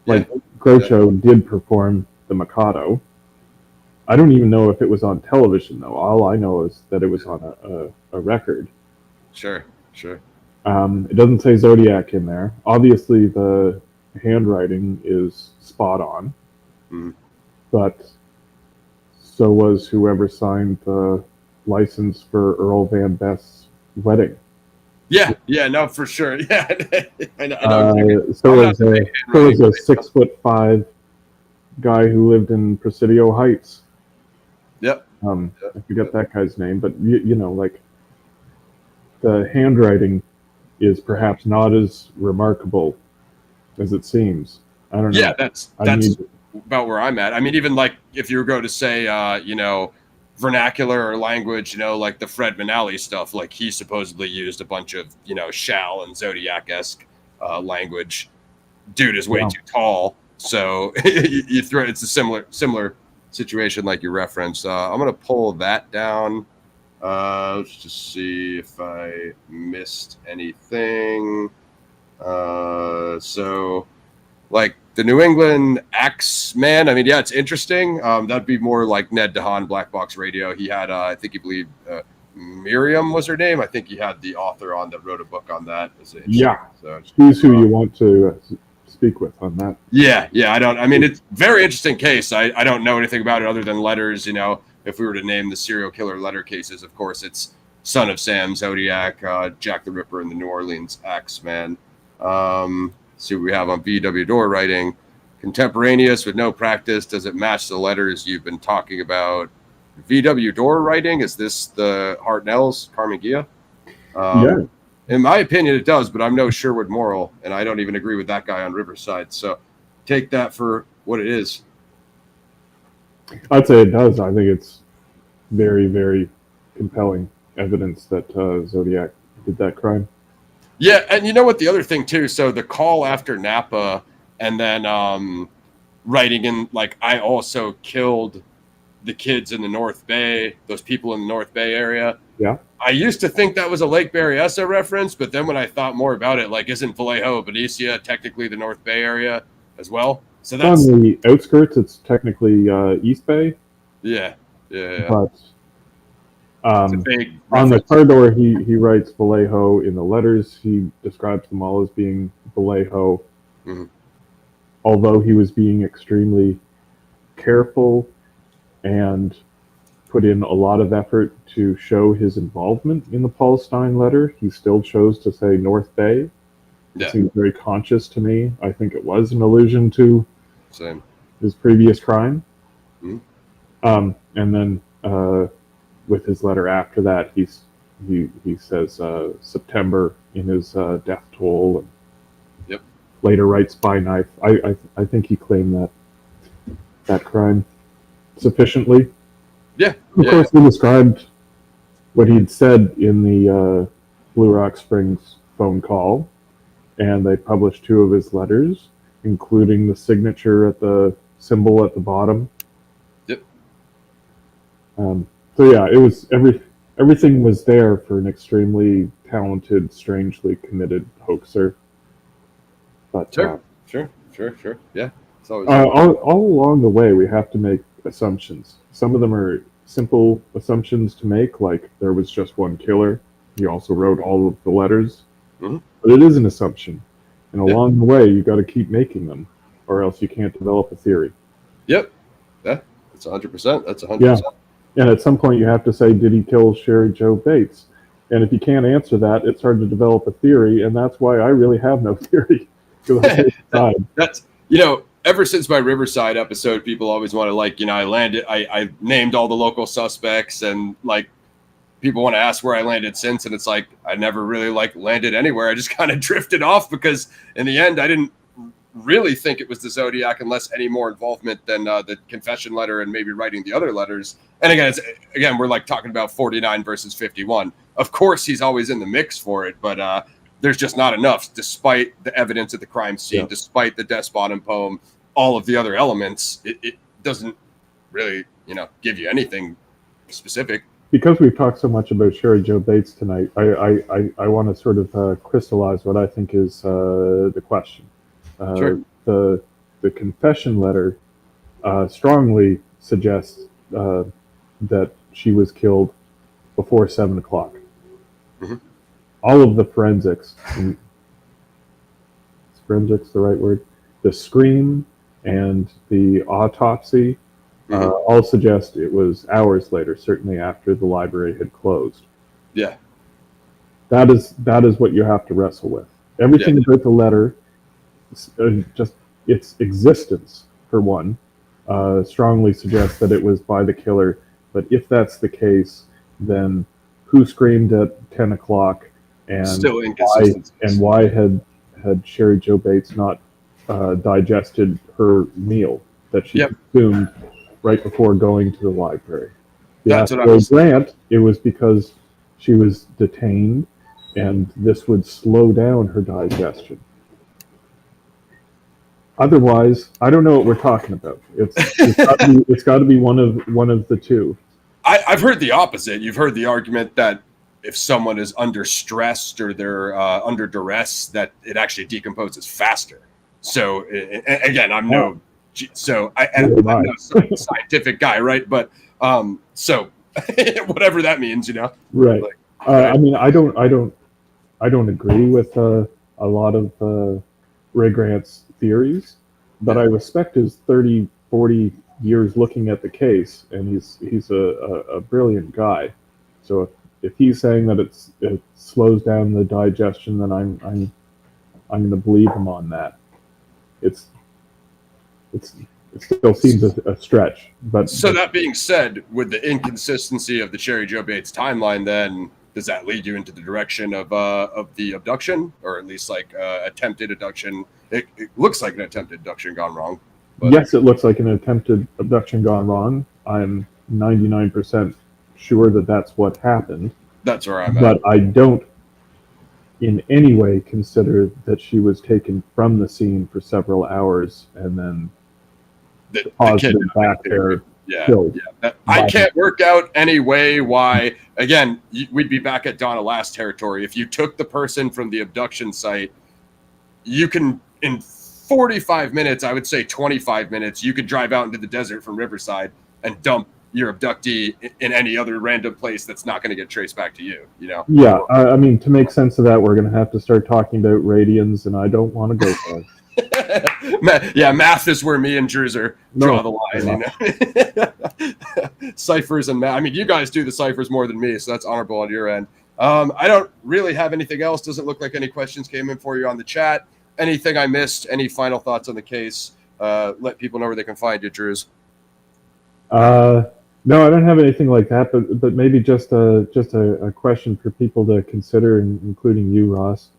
Like Groucho did perform the Mikado. I don't even know if it was on television though. All I know is that it was on a record. Sure. It doesn't say Zodiac in there. Obviously, the handwriting is spot on, but so was whoever signed the license for Earl Van Best's wedding. Yeah, no, for sure. Yeah, I know. So was a 6'5" guy who lived in Presidio Heights. Yep. I forget that guy's name, but the handwriting is perhaps not as remarkable as it seems. I don't know. Yeah, that's about where I'm at. I mean, even like if you were going to say, vernacular or language, you know, like the Fred Manali stuff. Like he supposedly used a bunch of, you know, Shal and Zodiac-esque language. Dude is way too tall, so you throw it's a similar situation like you referenced. I'm gonna pull that down. Let's just see if I missed anything. So like the New England Axeman, I mean, yeah, it's interesting. That'd be more like Ned DeHaan, Black Box Radio. He had, I think he believed Miriam was her name. I think he had the author on that wrote a book on that. Yeah, so who's who you want to speak with on that? Yeah, I mean, it's a very interesting case. I don't know anything about it other than letters. You know, if we were to name the serial killer letter cases, of course, it's Son of Sam, Zodiac, Jack the Ripper, and the New Orleans Axeman. See what we have on VW door writing. Contemporaneous with no practice. Does it match the letters you've been talking about? VW door writing? Is this the Hartnell's Carmen Gia? Yeah. In my opinion, it does, but I'm no Sherwood Morrill, and I don't even agree with that guy on Riverside. So take that for what it is. I'd say it does. I think it's very, very compelling evidence that Zodiac did that crime. Yeah, and you know what? The other thing, too, so the call after Napa and then writing in, like, I also killed the kids in the North Bay, those people in the North Bay area. Yeah. I used to think that was a Lake Berryessa reference, but then when I thought more about it, like, isn't Vallejo, Benicia technically the North Bay area as well? So that's on the outskirts. It's technically East Bay. Yeah. But it's a big on the car door, he writes Vallejo in the letters. He describes them all as being Vallejo. Mm-hmm. Although he was being extremely careful and put in a lot of effort to show his involvement in the Paul Stein letter, he still chose to say North Bay. Yeah. It seems very conscious to me. I think it was an allusion to his previous crime. Mm-hmm. And then with his letter after that, he says September in his death toll. And yep. Later writes by knife. I think he claimed that crime sufficiently. Yeah. Of course, he described what he'd said in the Blue Rock Springs phone call, and they published 2 of his letters, including the signature at the symbol at the bottom. Yep. So yeah, it was everything was there for an extremely talented, strangely committed hoaxer. But sure. Yeah. It's always all along the way, we have to make assumptions. Some of them are simple assumptions to make, like there was just one killer. He also wrote all of the letters. Mm-hmm. But it is an assumption. And along the way, you got to keep making them, or else you can't develop a theory. Yep. Yeah. That's 100%. That's 100%. Yeah. And at some point, you have to say, did he kill Sherri Jo Bates? And if you can't answer that, it's hard to develop a theory, and that's why I really have no theory. That's, you know, ever since my Riverside episode, people always want to, like, you know, I named all the local suspects, and like people want to ask where I landed since, and it's like I never really like landed anywhere. I just kind of drifted off because in the end I didn't really think it was the Zodiac unless any more involvement than the confession letter and maybe writing the other letters. And again, we're like talking about 49 versus 51. Of course, he's always in the mix for it, but there's just not enough, despite the evidence at the crime scene, despite the Despotin poem, all of the other elements. It doesn't really, you know, give you anything specific. Because we've talked so much about Sherri Jo Bates tonight, I want to sort of crystallize what I think is the question. Sure. The confession letter strongly suggests that she was killed before 7 o'clock. Mm-hmm. All of the forensics, is forensics the right word? The scream and the autopsy all suggest it was hours later, certainly after the library had closed. Yeah. That is what you have to wrestle with. Everything about the letter, just its existence, for one, strongly suggests that it was by the killer. But if that's the case, then who screamed at 10 o'clock? And still inconsistencies. Why had Sherri Jo Bates not digested her meal that she consumed right before going to the library? That's what I was Grant, it was because she was detained, and this would slow down her digestion. Otherwise, I don't know what we're talking about. It's got to be one of the two. I've heard the opposite. You've heard the argument that if someone is under stress or they're under duress, that it actually decomposes faster. So again, I'm no scientific guy, right? But so whatever that means, Right. Like, I mean, I don't agree with a lot of Ray Grant's theories, but I respect his 30, 40 years looking at the case, and he's a brilliant guy. So if he's saying that it slows down the digestion, then I'm going to believe him on that. It still seems a stretch, but so that being said, with the inconsistency of the Sherri Jo Bates timeline, then does that lead you into the direction of the abduction, or at least like attempted abduction? It looks like an attempted abduction gone wrong. But yes, it looks like an attempted abduction gone wrong. I'm 99% sure that that's what happened. That's where I'm at. But I don't in any way consider that she was taken from the scene for several hours and then deposited back there. Killed. I can't work out any way why, again, we'd be back at Donna Lass territory. If you took the person from the abduction site, you can, in 45 minutes, I would say 25 minutes, you could drive out into the desert from Riverside and dump your abductee in any other random place that's not going to get traced back to you, Yeah, I mean, to make sense of that, we're going to have to start talking about radians, and I don't want to go there. Yeah, math is where me and Druzer draw the line. Ciphers and math. I mean, you guys do the ciphers more than me, so that's honorable on your end. I don't really have anything else. Doesn't look like any questions came in for you on the chat. Anything I missed? Any final thoughts on the case? Let people know where they can find you, Druz. No, I don't have anything like that, but maybe just a question for people to consider, including you, Ross.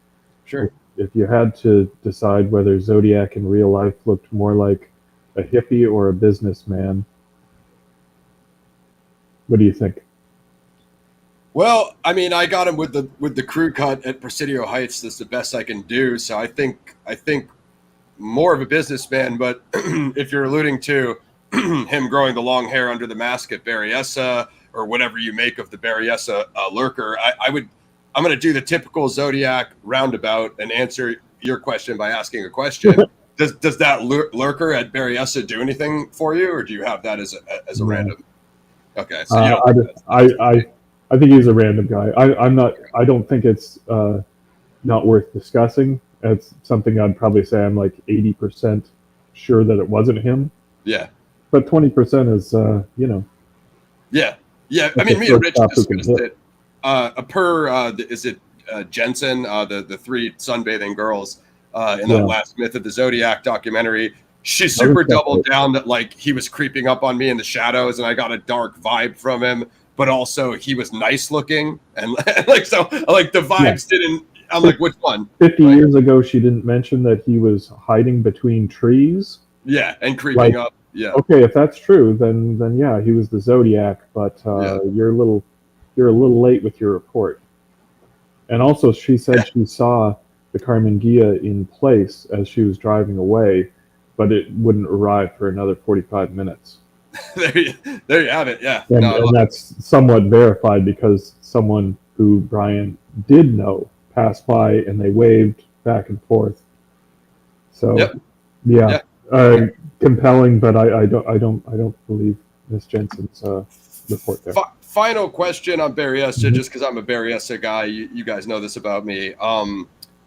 Sure. If you had to decide whether Zodiac in real life looked more like a hippie or a businessman, what do you think? Well, I mean, I got him with the crew cut at Presidio Heights. That's the best I can do. So I think more of a businessman. But if you're alluding to him growing the long hair under the mask at Berryessa, or whatever you make of the Berryessa lurker, I'm going to do the typical Zodiac roundabout and answer your question by asking a question. Does that lurker at Berryessa do anything for you, or do you have that as a random? Okay, so you don't I think he's a random guy. I don't think it's not worth discussing. It's something I'd probably say I'm like 80% sure that it wasn't him. Yeah. But 20% is Yeah. I mean, me and Rich discussed it. Is it Jensen, the three sunbathing girls in that last Myth of the Zodiac documentary? She super doubled down that like he was creeping up on me in the shadows, and I got a dark vibe from him. But also he was nice looking, and like so, like the vibes didn't. I'm like, which one? 50 years ago, she didn't mention that he was hiding between trees. Yeah, and creeping up. Yeah. Okay, if that's true, then yeah, he was the Zodiac. But you're a little late with your report. And also, she said she saw the Carmen Gia in place as she was driving away, but it wouldn't arrive for another 45 minutes. there you have it. Yeah, and that's somewhat verified because someone who Brian did know passed by and they waved back and forth. So, compelling, but I don't believe Miss Jensen's report there. Final question on Berryessa, just because I'm a Berryessa guy. You guys know this about me.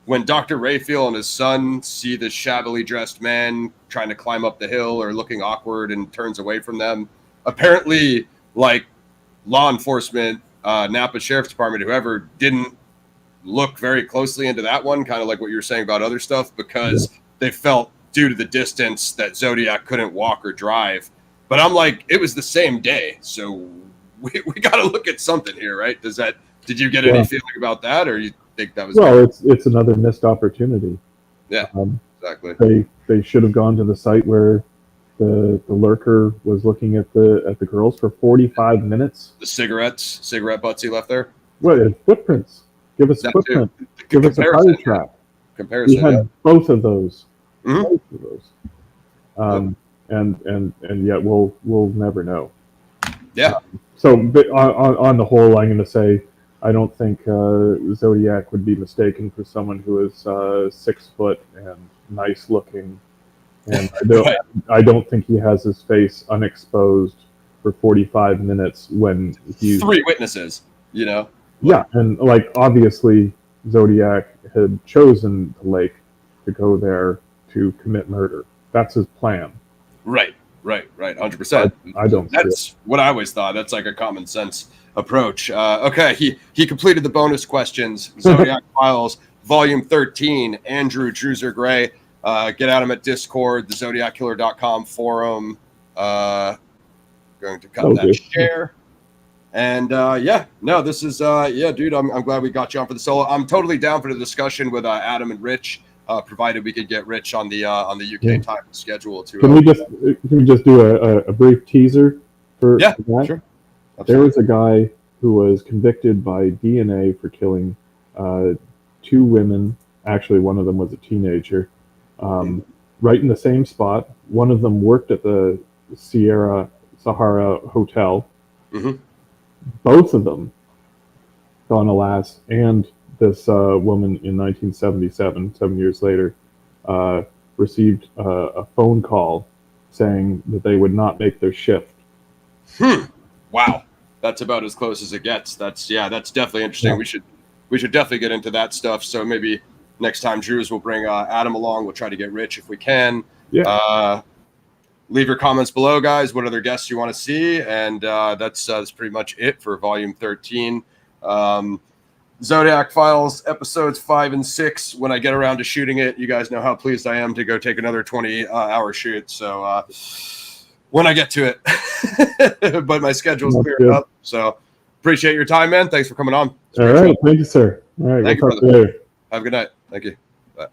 When Dr. Rayfield and his son see this shabbily dressed man trying to climb up the hill or looking awkward and turns away from them, apparently, like law enforcement, Napa Sheriff's Department, whoever, didn't look very closely into that one, kind of like what you were saying about other stuff, because they felt due to the distance that Zodiac couldn't walk or drive. But I'm like, it was the same day, so we got to look at something here, right? Did you get any feeling about that, or you think that was? Well, it's another missed opportunity. Yeah, exactly. They should have gone to the site where the lurker was looking at the girls for 45 minutes. The cigarette butts he left there. What footprints? Give us a footprint. Give us a tire track. Comparison. We had both of those. Mm-hmm. Both of those. And yet we'll never know. Yeah. So on the whole, I'm going to say I don't think Zodiac would be mistaken for someone who is 6 foot and nice looking. And I don't think he has his face unexposed for 45 minutes when he's 3 witnesses, you know? Yeah, and like obviously Zodiac had chosen the lake to go there to commit murder. That's his plan. Right, 100%. I don't. That's what I always thought. That's like a common sense approach. Okay, he completed the bonus questions. Zodiac Files, Volume 13. Andrew Druzer Gray. Get at him at Discord, the ZodiacKiller.com forum. Going to cut that share. And this is dude. I'm glad we got you on for the solo. I'm totally down for the discussion with Adam and Rich, provided we could get Rich on the UK time schedule too. Can we just do a brief teaser for that? Sure. Absolutely. There was a guy who was convicted by DNA for killing 2 women. Actually, one of them was a teenager. Right in the same spot. One of them worked at the Sahara Hotel. Mm-hmm. Both of them, Donna Lass and this woman in 1977, 7 years later, received a phone call saying that they would not make their shift. Wow. That's about as close as it gets. That's definitely interesting. Yeah. We should definitely get into that stuff. So maybe next time Drew's will bring Adam along. We'll try to get Rich if we can. Yeah. Leave your comments below, guys. What other guests you want to see? And that's pretty much it for Volume 13. Zodiac Files, episodes 5 and 6. When I get around to shooting it, you guys know how pleased I am to go take another 20-hour shoot. So when I get to it. But my schedule's cleared up. So appreciate your time, man. Thanks for coming on. All right. Thank you, sir. All right. Thank you, brother. Have a good night. Thank you. Bye.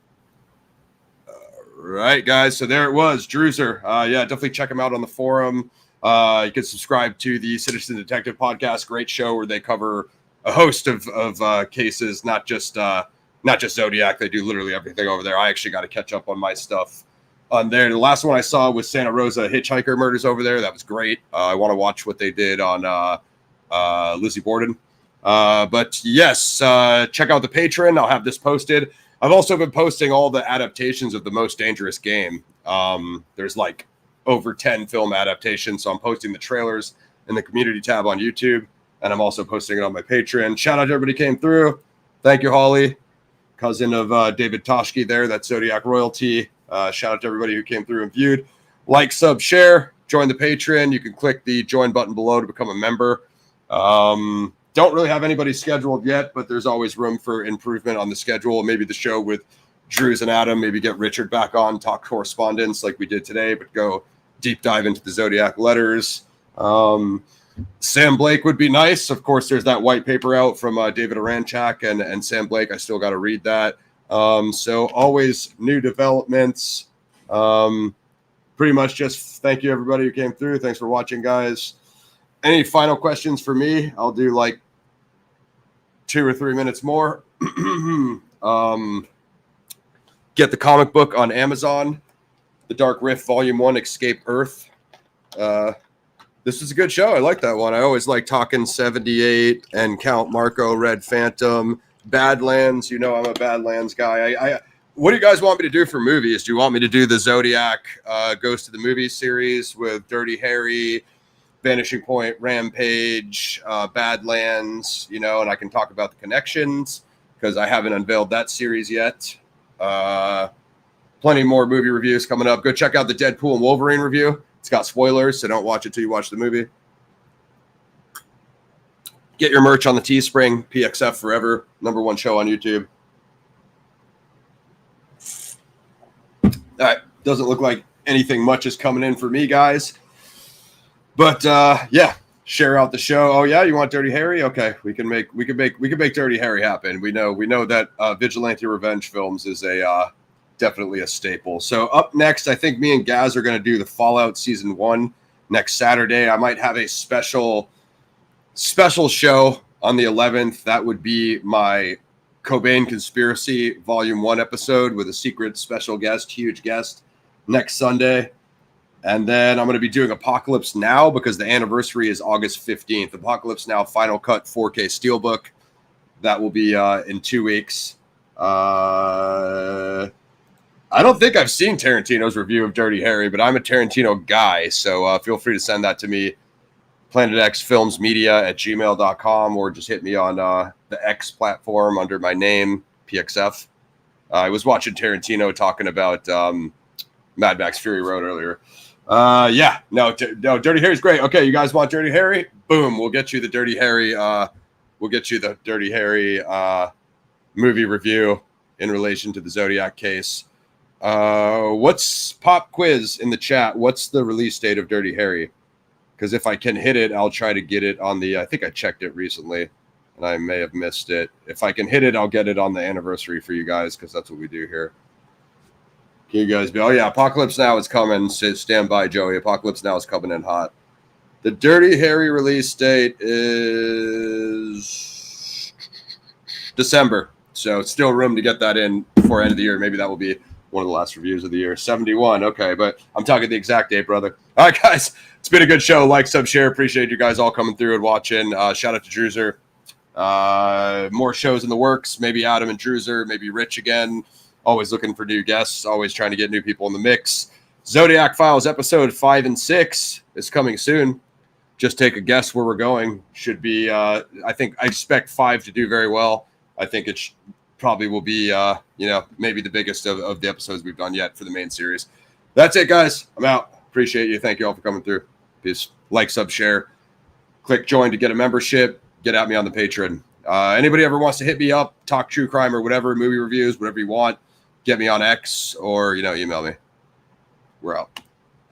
Right, guys. So there it was, Druzer. Definitely check him out on the forum. You can subscribe to the Citizen Detective podcast. Great show where they cover a host of cases, not just Zodiac. They do literally everything over there. I actually got to catch up on my stuff on there. The last one I saw was Santa Rosa hitchhiker murders over there. That was great. I want to watch what they did on Lizzie Borden. But yes, check out the Patreon. I'll have this posted. I've also been posting all the adaptations of The Most Dangerous Game. There's like over 10 film adaptations. So I'm posting the trailers in the community tab on YouTube. And I'm also posting it on my Patreon. Shout out to everybody who came through. Thank you, Holly. Cousin of David Toshke there. That's Zodiac royalty. Shout out to everybody who came through and viewed. Like, sub, share. Join the Patreon. You can click the join button below to become a member. Don't really have anybody scheduled yet, but there's always room for improvement on the schedule. Maybe the show with Drews and Adam, maybe get Richard back on, talk correspondence like we did today, but go deep dive into the Zodiac letters. Sam Blake would be nice. Of course, there's that white paper out from David Aranchak and Sam Blake. I still got to read that. So always new developments. Pretty much just thank you, everybody who came through. Thanks for watching, guys. Any final questions for me? I'll do like 2 or 3 minutes more. Get the comic book on Amazon. The Dark Rift Volume 1, Escape Earth. This is a good show. I like that one. I always like talking 78 and Count Marco, Red Phantom, Badlands. You know I'm a Badlands guy. What do you guys want me to do for movies? Do you want me to do the Zodiac Goes to the Movies series with Dirty Harry, Vanishing Point, Rampage, Badlands, and I can talk about the connections because I haven't unveiled that series yet. Plenty more movie reviews coming up. Go check out the Deadpool and Wolverine review. It's got spoilers, so don't watch it till you watch the movie. Get your merch on the Teespring, PXF Forever, #1 show on YouTube. All right, doesn't look like anything much is coming in for me, guys. But share out the show. Oh yeah, you want Dirty Harry? Okay, we can make Dirty Harry happen. We know that Vigilante Revenge Films is definitely a staple. So up next, I think me and Gaz are going to do the Fallout Season 1 next Saturday. I might have a special show on the 11th. That would be my Cobain Conspiracy Volume 1 episode with a secret special guest, huge guest, next Sunday. And then I'm going to be doing Apocalypse Now because the anniversary is August 15th. Apocalypse Now Final Cut 4K Steelbook. That will be in 2 weeks. I don't think I've seen Tarantino's review of Dirty Harry, but I'm a Tarantino guy, so feel free to send that to me, planetxfilmsmedia@gmail.com, or just hit me on the X platform under my name, PXF. I was watching Tarantino talking about Mad Max Fury Road earlier. No, Dirty Harry's great. Okay, you guys want Dirty Harry? Boom, we'll get you the Dirty Harry. Movie review in relation to the Zodiac case. What's pop quiz in the chat? What's the release date of Dirty Harry? Because if I can hit it, I'll try to get it on the. I think I checked it recently, and I may have missed it. If I can hit it, I'll get it on the anniversary for you guys because that's what we do here. Can you guys be? Oh yeah, Apocalypse Now is coming. So stand by, Joey. Apocalypse Now is coming in hot. The Dirty Harry release date is December, so it's still room to get that in before end of the year. Maybe that will be one of the last reviews of the year. 71. Okay, but I'm talking the exact date, brother. All right, guys, it's been a good show. Like, sub, share. Appreciate you guys all coming through and watching. Shout out to Druzer. More shows in the works. Maybe Adam and Druzer. Maybe Rich again. Always looking for new guests. Always trying to get new people in the mix. Zodiac Files episode 5 and 6 is coming soon. Just take a guess where we're going. Should be, I expect 5 to do very well. I think it probably will be, maybe the biggest of the episodes we've done yet for the main series. That's it, guys. I'm out. Appreciate you. Thank you all for coming through. Peace. Like, sub, share. Click join to get a membership. Get at me on the Patreon. Anybody ever wants to hit me up, talk true crime or whatever, movie reviews, whatever you want, get me on X or, email me. We're out.